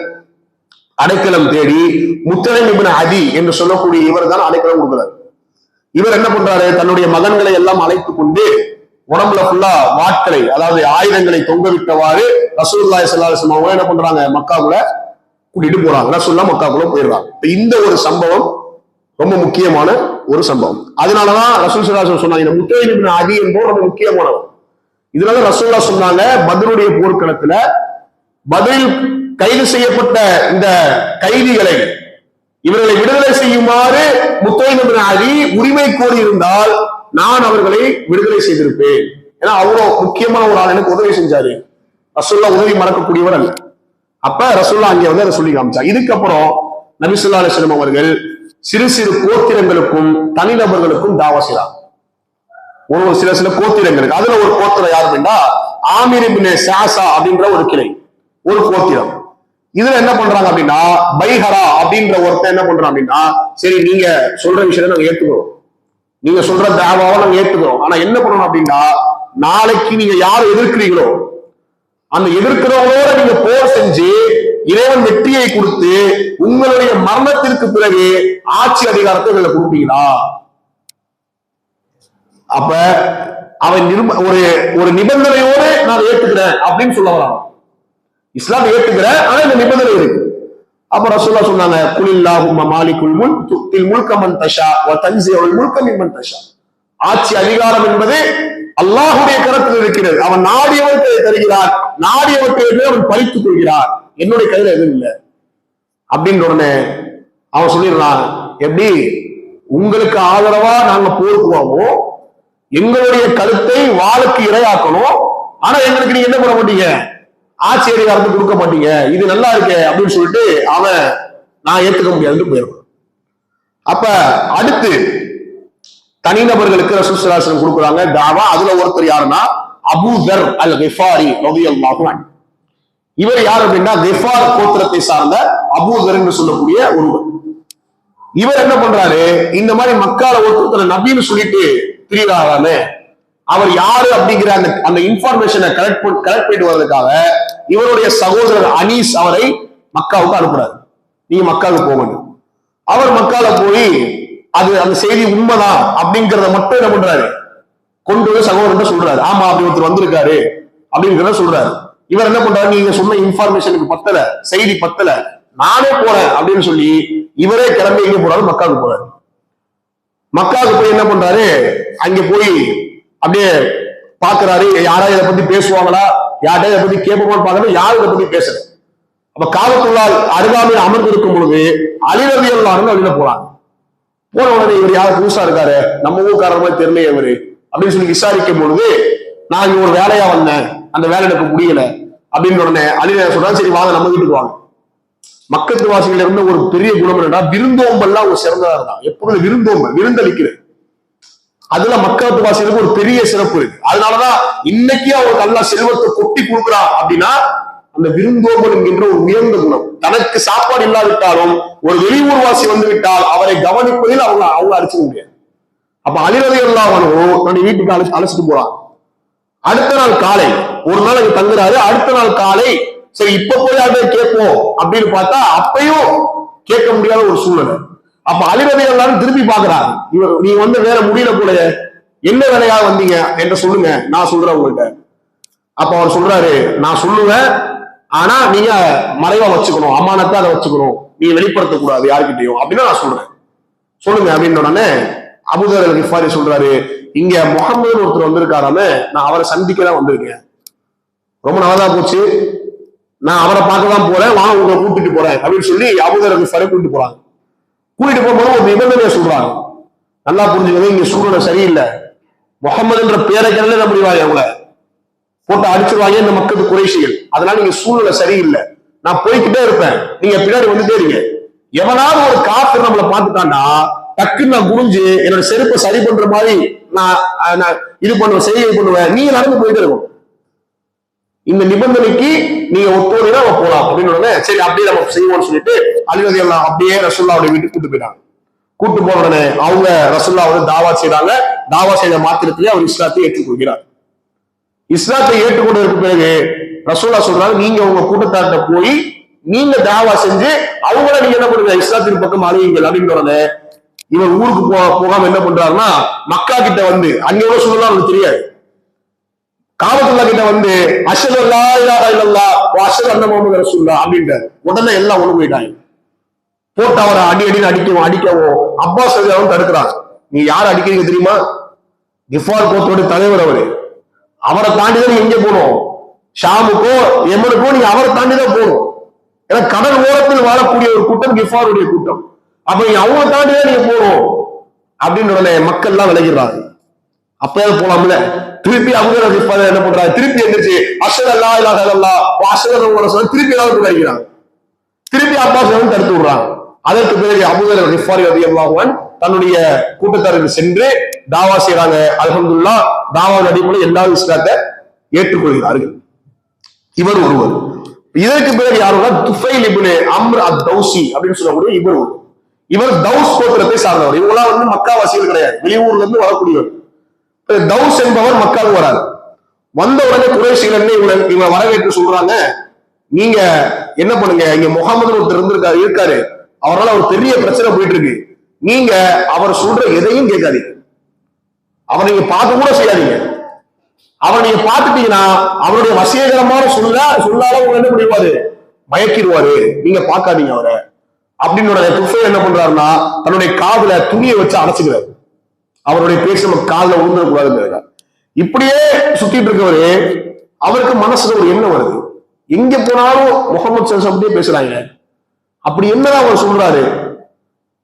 அடைக்கலம் தேடி முத்தலிம் இப்னு அதி என்று சொல்லக்கூடிய இவர் தான் அடைக்கலம் கொடுக்கிறார். இவர் என்ன பண்றாரு, தன்னுடைய மகன்களை எல்லாம் அழைத்துக் கொண்டு உடம்புல ஃபுல்லா வாட்களை, அதாவது ஆயுதங்களை தொங்கவிட்டவாறு ரசூலுல்லாஹி ஸல்லல்லாஹு அலைஹி வஸல்லம் என்ன பண்றாங்க, மக்காவுல கூட்டிட்டு போறாங்க. ரசூலுல்லாஹ் மக்காவுக்குள்ள போயிடுறாங்க. இந்த ஒரு சம்பவம் ரொம்ப முக்கியமான ஒரு சம்பவம். அதனாலதான் ரசூல் ஸல்லல்லாஹு அலைஹி வஸல்லம் சொன்னாங்க, இந்த முத்தலிம் இப்னு அதி என்பவர் ரொம்ப முக்கியமானவர். இதனால ரசூலுல்லாஹ் சொன்னாங்க, பத்ருடைய போர்க்களத்துல பத்ரில் கைது செய்யப்பட்ட இந்த கைதிகளை இவர்களை விடுதலை செய்யுமாறு முத்தலிம் இப்னு அதி உரிமை கோரி இருந்தால் நான் அவர்களை விடுதலை செய்திருப்பேன். ஏன்னா அவ்வளவு முக்கியமான ஒரு ஆள் எனக்கு உதவி செஞ்சாரு. ரசூலுல்லாஹ் உதவி மறக்கக்கூடியவர் அல்ல. அப்ப ரசூலுல்லாஹ் அங்கே வந்து அதை சொல்லி காமிச்சாங்க. இதுக்கப்புறம் நபி ஸல்லல்லாஹு அலைஹி வஸல்லம் அவர்கள் சிறு சிறு கோத்திரங்களுக்கும் தனிநபர்களுக்கும் தாவா செய்றாங்க. ஒரு சில கோத்திரங்களுக்கு. அதுல ஒரு கோத்திரம் யாரு அப்படின்னா ஆமிர் இப்னு ஸாஸா அப்படின்ற ஒரு கிளை, ஒரு கோத்திரம். இதுல என்ன பண்றாங்க அப்படின்னா, பைஹரா அப்படின்ற ஒருத்தர் என்ன பண்றான் அப்படின்னா, சரி நீங்க சொல்ற விஷயத்தை நாங்க ஏத்துக்கிறோம், நீங்க சொல்ற தாவாவை நாங்க ஏத்துக்கிறோம், ஆனா என்ன பண்ணணும் அப்படின்னா, நாளைக்கு நீங்க யாரை எதிர்க்கிறீங்களோ அந்த எதிர்க்கிறவங்களோட நீங்க போர் செஞ்சு இறைவன் வெற்றியை கொடுத்து உங்களுடைய மரணத்திற்கு பிறகு ஆட்சி அதிகாரத்தை இவங்களை கொடுப்பீங்களா? அப்ப அவன் ஒரு நிபந்தனையோடு நான் ஏத்துக்கிறேன் அப்படின்னு சொல்ல வரான். இஸ்லாம் ஏத்துக்கிறேன், ஆனா இந்த நிபந்தனை இருக்கு. அப்ப ரசூலுல்லாஹ் சொன்னாங்க, குலில்லாஹும்ம மாலிகுல் முல்க் துத்தில் முல்க மன் தஷா வ தன்ஸிஉல் முல்க மிம்மன் தஷா. ஆட்சி அதிகாரம் என்பது அல்லாஹ்வுடைய கரத்தில் இருக்கிறது. அவன் நாடியவற்றை தருகிறான், நாடியவற்றை அவன் பறித்துக் கொள்கிறான். என்னுடைய கையில எதுவும் இல்லை அப்படின்ற உடனே அவன் சொல்லிடுறான், எப்படி உங்களுக்கு ஆதரவா நாங்க போருக்குவோமோ எங்களுடைய கருத்தை வாளுக்கு இரையாக்கணும், ஆனா எங்களுக்கு நீங்க என்ன பண்ண மாட்டீங்க, ஆட்சி அதிகாரத்தை கொடுக்க மாட்டீங்க, இது நல்லா இருக்கு அப்படின்னு சொல்லிட்டு அவன் நான் ஏத்துக்க முடியாதுன்னு போயிடுவான். அப்ப அடுத்து தனிநபர்களுக்கு ரசூல் ஸல்லல்லாஹு அலைஹி வஸல்லம் கொடுக்குறாங்க தாவா. அதுல ஒருத்தர் யாருன்னா அபூ தர் அல் கிஃபாரி ரலியல்லாஹு அன்ஹு. இவர் யார் அப்படின்னா கிஃபார் கோத்திரத்தை சார்ந்த அபூ தர் என்று சொல்லக்கூடிய ஒருவர். இவர் என்ன பண்றாரு, இந்த மாதிரி மக்கால ஒருத்தர் நபின்னு சொல்லிட்டு திரிகிறாராமே, அவர் யாரு அப்படிங்கிற அந்த இன்ஃபர்மேஷனை கலெக்ட் பண்ணிட்டு வர்றதுக்காக இவருடைய சகோதரர் அனீஸ் அவரை மக்காவுக்கு அனுப்புறாரு. நீங்க மக்காவுக்கு போக வேண்டும். அவர் மக்கால போய் அது அந்த செய்தி உண்மைதான் அப்படிங்கிறத மட்டும் என்ன பண்றாரு, கொண்டு வந்து சகோதரன் சொல்றாரு, ஆமா அப்படி ஒருத்தர் வந்திருக்காரு அப்படிங்கிறத சொல்றாரு. இவர் என்ன பண்றாரு, நீங்க சொன்ன இன்ஃபர்மேஷனுக்கு பத்தல, செய்தி பத்தல, நானே போறேன் அப்படின்னு சொல்லி இவரே கிளம்பி எங்க போறாரு, மக்காவுக்கு போறாரு. மக்காவுக்கு போய் என்ன பண்றாரு, அங்க போய் அப்படியே பாக்குறாரு, யாராவது இதை பத்தி பேசுவாங்களா, யார்கிட்ட இதை பத்தி கேட்போம்னு பாக்கணும், யாரும் இதை பத்தி பேசல. அப்ப காபத்துல்லாஹ் அருகாமையில் அமர்ந்து இருக்கும் பொழுது அலி ரலியல்லாஹு அன்ஹு வெளியில போறாங்க. போன உடனே இவர் யாரும் புதுசா இருக்காரு, நம்ம ஊர்க்காரர் மாதிரி தெரியலையே இவரு அப்படின்னு சொல்லி விசாரிக்கும் பொழுது, நான் இங்க ஒரு வேலையா வந்தேன், அந்த வேலை எனக்கு முடியல அப்படின்னு உடனே அலி சொல்றாங்க, சரி வாங்க நம்ம வீட்டுக்கு வாங்க. மக்கத்து வாசிகள் இருந்த ஒரு பெரிய குணம் என்னன்னா, விருந்தோம்பல்லாம் ஒரு சிறந்ததா இருந்தான். எப்பொழுது விருந்தோம்பல், விருந்தளிக்கிறது, அதுல மக்கத்து வாசிகளுக்கு ஒரு பெரிய சிறப்பு இருக்கு. அதனாலதான் இன்னைக்கு அவங்களுக்கு அல்லாஹ் செல்வத்தை கொட்டி கொடுக்குறான் அப்படின்னா அந்த விருந்தோம்பல் என்கின்ற ஒரு உயர்ந்த குணம். தனக்கு சாப்பாடு இல்லாவிட்டாலும் ஒரு வெளியூர்வாசி வந்து விட்டால் அவரை கவனிப்பதில் அவங்க அடிச்சுக்க முடியாது. அப்ப அலி ரலியல்லாஹு அன்ஹு தன்னுடைய வீட்டுக்கு அழைச்சிட்டு போறான். அடுத்த நாள் காலை ஒரு நாள் அங்க தங்குறாரு. அடுத்த நாள் காலை சரி இப்ப போய் அதை கேட்போம் அப்படின்னு பார்த்தா அப்பயும் கேட்க முடியாத ஒரு சூழ்நிலை. அப்ப அலி ரலியல்லாஹு அன்ஹு திருப்பி பாக்குறாங்க, இவர் நீங்க வந்து வேற முடியல போல, என்ன வேலையாக வந்தீங்க என்று சொல்லுங்க, நான் சொல்றேன் உங்கள்கிட்ட. அப்ப அவர் சொல்றாரு, நான் சொல்லுவேன், ஆனா நீங்க மறைவா வச்சுக்கணும், அமானத்தை அதை வச்சுக்கணும், நீங்க வெளிப்படுத்தக்கூடாது யாருக்கிட்டையும் அப்படின்னு நான் சொல்றேன், சொல்லுங்க அப்படின்னு உடனே அபூதர் அல் கிஃபாரி சொல்றாரு, இங்க முகமது ஒருத்தர் வந்திருக்காராம, நான் அவரை சந்திக்க தான் வந்திருக்கேன், ரொம்ப நல்லதா போச்சு, நான் அவரை பார்க்க தான் போறேன், வாங்க உங்களை கூட்டிட்டு போறேன் அப்படின்னு சொல்லி அபூதர் அல் கிஃபாரி கூட்டிட்டு போறாங்க. கூட்டிட்டு போகும்போது ஒரு நிபந்தனையை சொல்றாங்க, நல்லா புரிஞ்சுக்கணும், இங்க சூழ்நிலை சரியில்லை, முகமதுன்ற பேரை கிளம்ப முடிவாங்க, அவங்கள போட்டு அடிச்சிருவாங்க இந்த மக்களுக்கு குறைஷிகள், அதனால நீங்க சூழ்நிலை சரியில்லை, நான் போய்கிட்டே இருப்பேன், நீங்க பின்னாடி வந்துட்டே இருங்க, எவனாவது ஒரு காஃபிர் நம்மளை பார்த்துட்டான்னா டக்குன்னு நான் குனிஞ்சு என்னோட செருப்பை சரி பண்ற மாதிரி நான் இது பண்ணுவேன், செய்ய பண்ணுவேன், நீங்க நடந்து போயிட்டு இருக்கும், இந்த நிபந்தனைக்கு நீங்க ஒத்துழைனா நம்ம போலாம் அப்படின்னு சரி அப்படியே நம்ம செய்வோம்னு சொல்லிட்டு அலி ரலியல்லாஹு அப்படியே ரசூலுல்லாஹ்வுடைய வீட்டுக்கு கூட்டு போயிட்டாங்க. கூட்டு போன உடனே அவங்க ரசூலுல்லாஹ் வந்து தாவா செய்றாங்க. தாவா செய்த மாத்திரத்திலே அவர் இஸ்லாத்தை ஏற்றுக்கொள்கிறார். இஸ்லாத்தை ஏற்றுக்கொண்டதற்கு பிறகு ரசூலுல்லாஹ் சொல்றாங்க, நீங்க உங்க கூட்டத்தார்கிட்ட போய் நீங்க தாவா செஞ்சு அவங்கள நீங்க என்ன பண்ணுங்க, இஸ்லாத்தின் பக்கம் அழையுங்கள் அப்படின்னு உடனே இவர் ஊருக்கு போகாம என்ன பண்றாருன்னா மக்கா கிட்ட வந்து, அங்க எவ்வளவு சொல்லலாம் அவருக்கு தெரியாது, காபத்துல்லா கிட்ட வந்து அஷ்ஹது அல்லா இலாஹா இல்லல்லாஹ் வ அஷ்ஹது அன்ன முஹம்மது ரசூலுல்லாஹ் அப்படின்றாரு. உடனே எல்லாம் ஒண்ணு போயிட்டாங்க. போட்டு அவரை அடிக்கவும் அப்பாஸ் ரலியல்லாஹு தடுக்கிறாங்க. நீ யார் அடிக்கிறீங்க தெரியுமா, கிஃபார் கோத்தோட தலைவர் அவரு, அவரை தாண்டிதான் நீங்க எங்க போகணும், ஷாமுக்கோ எமனுக்கோ நீங்க அவரை தாண்டிதான் போகணும், ஏன்னா கடல் ஓரத்தில் வாழக்கூடிய ஒரு கூட்டம் கிஃபாருடைய கூட்டம், அப்ப நீங்க அவங்க தாண்டிதான் நீங்க போகணும் அப்படின்னு உடனே மக்கள் எல்லாம் விலகிறாங்க. அப்பயாவது போலாம்ல, திருப்பி அவங்க என்ன பண்றாங்க, திருப்பி எந்திரிச்சு அஷ்ஹது அல்லா இலாஹா இல்லல்லாஹ் வ அஷ்ஹது அன்ன முஹம்மது ரசூலுல்லாஹ் திருப்பி ஏதாவது வைக்கிறாங்க, திருப்பி அப்பாஸ் தடுத்து விடுறாங்க. அதற்கு பிறகு அபூதர் அல் கிஃபாரி ரலியல்லாஹு அன்ஹு தன்னுடைய கூட்டத்தாருக்கு சென்று தாவா செய்யறாங்க. அல்ஹம்துலில்லாஹ் தாவாவின் அடிப்படையில் எல்லாரும் இஸ்லாத்தை ஏற்றுக்கொள்கிறார்கள். இவர் ஒருவர். இதற்கு பிறகு யாருன்னா துஃபைல் இப்னு அம்ர் அத்-தௌசி அப்படின்னு சொல்லக்கூடிய இவர் தௌஸ் கோத்திரத்தை சார்ந்தவர். இவங்களாம் வந்து மக்காவாசிகள் கிடையாது, வெளியூர்ல இருந்து வரக்கூடியவர். தௌஸ் என்பவர் மக்காவுக்கு வராரு. வந்த உடனே குறைஷிகள் இவங்க வரவேற்று சொல்றாங்க, நீங்க என்ன பண்ணுங்க, இங்க முகமது ஒருத்தர் இருக்காரு, அவரால் ஒரு பெரிய பிரச்சனை போயிட்டு இருக்கு, நீங்க அவர் சொல்ற எதையும் கேட்காதீங்க, அவரை நீங்க பார்க்க கூட செய்யாதீங்க, அவரை நீங்க பார்த்துட்டீங்கன்னா அவருடைய வசீகரமான சொல்லால உங்க என்ன பண்ணிடுவாரு, மயக்கிடுவாரு, நீங்க பார்க்காதீங்க அவரை அப்படின்னு. துஃபைல் என்ன பண்றாருன்னா தன்னுடைய காதுல துணியை வச்சு அடைச்சுக்கிறாரு, அவருடைய பேச்சு நம்ம காதுல விழுந்துடக்கூடாதுங்கிறார். இப்படியே சுத்திட்டு இருக்கவரு அவருக்கு மனசுல ஒரு எண்ணம் வருது, எங்க போனாலும் முகமது ஸல்லல்லாஹு அலைஹி வஸல்லம் பேசுறாங்க, அப்படி என்னதான் அவர் சொல்றாரு,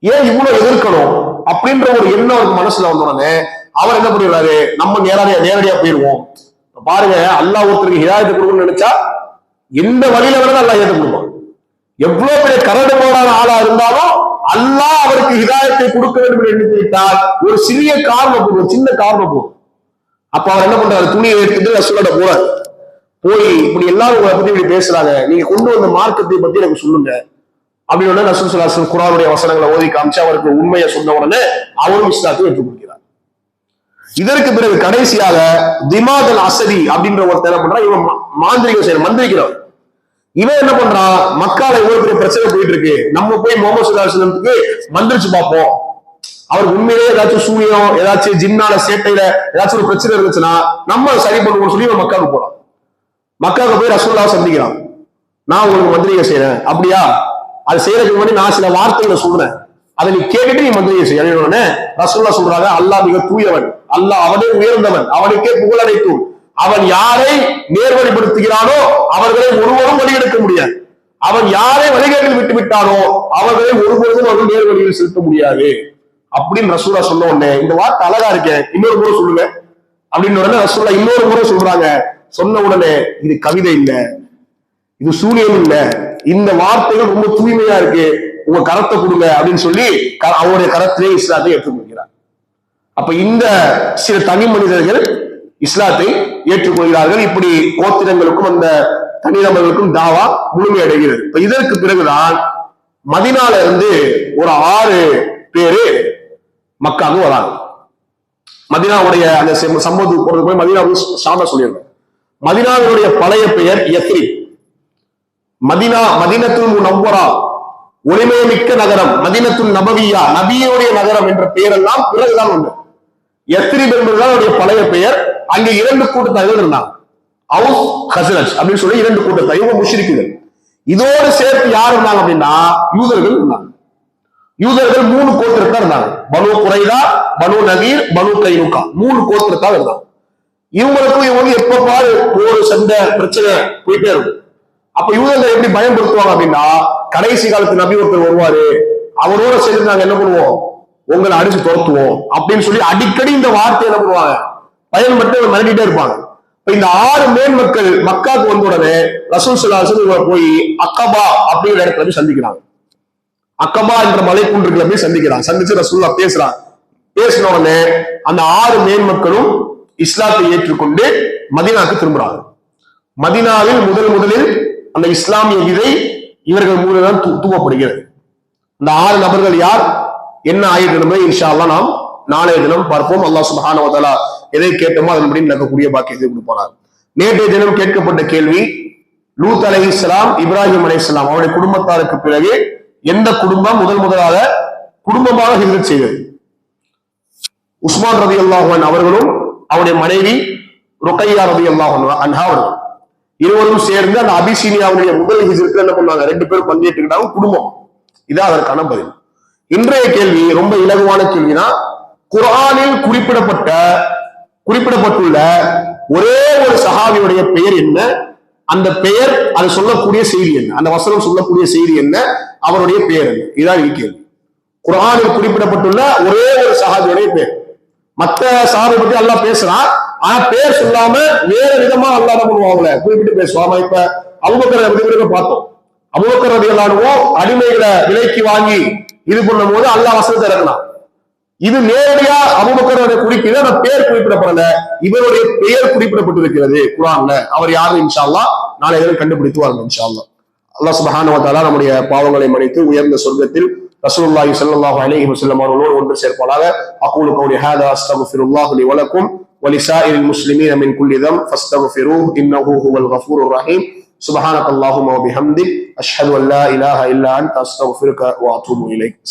ஏன் இவ்வளவு எதிர்க்கணும் அப்படின்ற ஒரு எண்ணம் அவருக்கு மனசுல வந்த உடனே அவர் என்ன பண்ணிடுறாரு, நம்ம நேரடியா போயிருவோம். பாருங்க, அல்லாஹ் ஒருத்தருக்கு ஹிதாயத்தை கொடுக்கணும்னு நினைச்சா எந்த வழியில வேணாலும் அல்லாஹ் ஹிதாயத்தை கொடுப்பான். எவ்வளவு பெரிய கரடுமுரடான ஆளா இருந்தாலும் அல்லாஹ் அவருக்கு ஹிதாயத்தை கொடுக்க வேண்டும் என்று நினைத்துவிட்டால் ஒரு சிறிய காரணம் போதும், சின்ன காரணம் போதும். அப்ப அவர் என்ன பண்றாரு, துணியை எடுத்துட்டு ரசூலோட போறாரு. போய் இப்படி எல்லாரும் உங்களை பத்தி இப்படி பேசுறாங்க, நீங்க கொண்டு வந்த மார்க்கத்தை பத்தி எனக்கு சொல்லுங்க அப்படின்னு ரசூல் ஸல்லல்லாஹு அலைஹி வஸல்லம் குர்ஆனுடைய வசனங்களை ஓதி காமிச்சு அவருக்கு உண்மையை சொன்ன உடனே அவரும் இஸ்லாத்தை ஏற்றுக்கொள்கிறார். இதற்கு பிறகு கடைசியாக திமாத் அல் அஸதி அப்படின்ற ஒருத்தர் என்ன பண்றான், இவன் மந்திரிக்கிறவர். இவன் என்ன பண்றான், மக்கால இவ்வளவு பெரிய பிரச்சனை போயிட்டு இருக்கு, நம்ம போய் முஹம்மது ஸல்லல்லாஹு அலைஹி வஸல்லம்க்கு மந்திரிச்சு பார்ப்போம், அவருக்கு உண்மையிலேயே ஏதாச்சும் சூனியம், ஏதாச்சும் ஜின்னால சேட்டையில ஏதாச்சும் ஒரு பிரச்சனை இருந்துச்சுன்னா நம்ம சரி பண்ணுவோம்னு சொல்லி மக்காவுக்கு போறான். மக்காவுக்கு போய் ரசூலுல்லாஹ் சந்திக்கிறான், நான் உங்களுக்கு மந்திரிகை செய்யறேன், அப்படியா, அது செய்யறதுக்கு முன்னாடி நான் சில வார்த்தைகளை சொல்றேன், அதை நீ கேட்டுட்டு நீ மந்திரிகை செய்ய. ரசூலுல்லாஹ் சொல்றாங்க, அல்லாஹ் மிக தூயவன், அல்லாஹ் அவனே உயர்ந்தவன், அவனுக்கே புகழ் அனைத்தும், அவன் யாரை நேர்வழிப்படுத்துகிறானோ அவர்களை ஒருவரும் வழியெடுக்க முடியாது, அவன் யாரை வழிகேட்டில் விட்டு விட்டானோ அவர்களை ஒருபொழுதும் அவர்கள் நேர்வழியில் செலுத்த முடியாது அப்படின்னு ரசூலுல்லாஹ் சொன்ன உடனே, இந்த வார்த்தை அழகா இருக்கேன், இன்னொரு முறை சொல்லுங்க அப்படின்னு உடனே ரசூலுல்லாஹ் இன்னொரு முறை சொல்றாங்க. சொன்ன உடனே இது கவிதை இல்ல, இது சூனியம் இல்ல, இந்த வார்த்தைகள் ரொம்ப தூய்மையா இருக்கு, உங்க கரத்தை கொடுங்க அப்படின்னு சொல்லி அவருடைய கரத்திலே இஸ்லாத்தை ஏற்றுக்கொள்கிறார். அப்ப இந்த சில தனி மனிதர்கள் இஸ்லாத்தை ஏற்றுக்கொள்கிறார்கள். இப்படி கோத்திரங்களுக்கும் அந்த தனிநபர்களுக்கும் தாவா முழுமையடைகிறது. இப்ப இதற்கு பிறகுதான் மதீனால இருந்து ஒரு 6 பேரு மக்காவுக்கு வராங்க. மதினாவுடைய அந்த சம்பவத்துக்கு போறது போய் மதினா ஷார்ட்டா சொல்லியிருந்தேன். மதினாவினுடைய பழைய பெயர் யத்ரிப். மதீனத்துல் முனவ்வரா, ஒளிமயமிக்க நகரம், மதீனத்துல் நபவியா, நபியுடைய நகரம் என்ற பெயரெல்லாம் பிறகுதான் உண்டு. யத்ரிப் என்பதுதான் அவருடைய பழைய பெயர். அங்கே 2 கூட்டத்தார்கள் இருந்தாங்க, அவுஸ் ஹஸ்ரஜ் அப்படின்னு சொல்லி 2 கூட்டத்தார். இவங்க முஷ்ரிக்குகள். இதோடு சேர்த்து யார் இருந்தாங்க அப்படின்னா யூதர்கள் இருந்தாங்க. யூதர்கள் 3 கோத்திரத்தா இருந்தாங்க. பனு குரைதா, பனு நதீர், பனு கைனுகா, 3 கோத்திரத்தா இருந்தாங்க. இவங்களுக்கும் இவங்க எப்ப பாரு ஒரு சண்டை பிரச்சனை போயிட்டே இருக்கும். அப்ப யூதர்கள் எப்படி பயன்படுத்துவாங்க அப்படின்னா, கடைசி காலத்து நபி ஒருத்தர் வருவாரு, அவரோட சேர்ந்து நாங்க என்ன பண்ணுவோம், உங்களை அடிச்சு துரத்துவோம் அப்படின்னு சொல்லி அடிக்கடி இந்த வார்த்தை என்ன பண்ணுவாங்க, பயன்பட்டு மிரட்டிட்டே இருப்பாங்க. இந்த 6 மேன்மக்கள் மக்காவுக்கு வந்த உடனே ரசூல் ஸல்லல்லாஹு அலைஹி வஸல்லம் போய் அக்கபா அப்படிங்கிற இடத்துல போய் சந்திக்கிறாங்க. அக்கபா என்ற மலைக்குன்றுகளை போய் சந்திக்கிறாங்க. சந்திச்சு ரசூலுல்லாஹ் பேசுறாங்க. பேசின உடனே அந்த 6 மேன்மக்களும் இஸ்லாத்தை ஏற்றுக்கொண்டு மதீனாவுக்கு திரும்புறாங்க. மதீனாவில் முதலில் அந்த இஸ்லாமிய விதை இவர்கள் மூலம் தூவப்படுகிறது. இந்த 6 நபர்கள் யார், என்ன ஆயிரம் என்பதை இன்ஷா அல்லாஹ் நாம் நாளைய தினம் பார்ப்போம். அல்லாஹ் சுப்ஹானஹு வ தஆலா எதை கேட்டோமோ அதன்படி நடக்கக்கூடிய பாக்கியத்தை கொடுப்பார். நேற்றைய தினம் கேட்கப்பட்ட கேள்வி, லூத் அலைஹிஸ்ஸலாம், இப்ராஹிம் அலைஹிஸ்ஸலாம் அவருடைய குடும்பத்தாருக்கு பிறகு எந்த குடும்பம் முதலாக குடும்பமாக ஹிஜ்ரத் செய்தது? உஸ்மான் ரலியல்லாஹு அன்ஹு அவர்களும் அவருடைய மனைவி ருக்கையா ரலியல்லாஹு அன்ஹா அவர்களும் இருவரும் சேர்ந்து அந்த அபிசீனியாவுடைய முதல் ஹிஜ்ரத்ல என்ன பண்ணாங்க, 2 பேரும் பங்கேற்றுக்கிட்டாங்க. குடும்பம். இதான் அதற்கான பதில். இன்றைய கேள்வி ரொம்ப இலகுவான கேள்வினா, குர்ஆனில் குறிப்பிடப்பட்டுள்ள ஒரே ஒரு சஹாபியுடைய பெயர் என்ன, அந்த பெயர் அது சொல்லக்கூடிய செய்தி என்ன, அந்த வசனம் சொல்லக்கூடிய செய்தி என்ன, அவருடைய பெயர் என்ன, இதான் கேள்வி. குர்ஆனில் குறிப்பிடப்பட்டுள்ள ஒரே ஒரு சஹாபியுடைய பெயர். மற்ற சஹாபி பத்தி அல்லாஹ் பேசுறான், ஆனா பேர் சொல்லாம வேற விதமா அல்லாஹ் பண்ணுவாங்களே குறிப்பிட்டு பேசுவாங்க. இப்ப அபூபக்கர் ரலியல்லாஹு பார்த்தோம். அபூபக்கர் ரலியல்லாஹு அடிமைகளை விலைக்கு வாங்கி இது பண்ணும் போது அல்லாஹ் வசனத்தை இறக்கினான். இது நேரடியா அபூபக்கருடைய குறிப்பிட அந்த பெயர் குறிப்பிடப்படல, இவருடைய பெயர் குறிப்பிடப்பட்டிருக்கிறது குர்ஆன்ல. அவர் யாரு இன்ஷா அல்லாஹ் நாளை எதிரும் கண்டுபிடித்து வாருங்க இன்ஷா அல்லாஹ். அல்லாஹ் சுப்ஹானஹு வ தஆலா நம்முடைய பாவங்களை மன்னித்து உயர்ந்த சொர்க்கத்தில் ரசூலுல்லாஹி ஸல்லல்லாஹு அலைஹி வஸல்லம் அவர்களோடு ஒன்று சேர்ப்பாளாக. அகூலு கௌலி ஹாதா அஸ்தக்ஃபிருல்லாஹ் லி வ லக்கும் வ லிஸாயிரில் முஸ்லிமீன மின் குல்லி தம் ஃபஸ்தக்ஃபிரூஹு இன்னஹு ஹுவல் கஃபூருர் ரஹீம். சுப்ஹானக அல்லாஹும்ம வ பிஹம்திக் அஷ்ஹது அன் லா இலாஹா இல்லா அன்த அஸ்தக்ஃபிருக வ அத்தூபு இலைக்.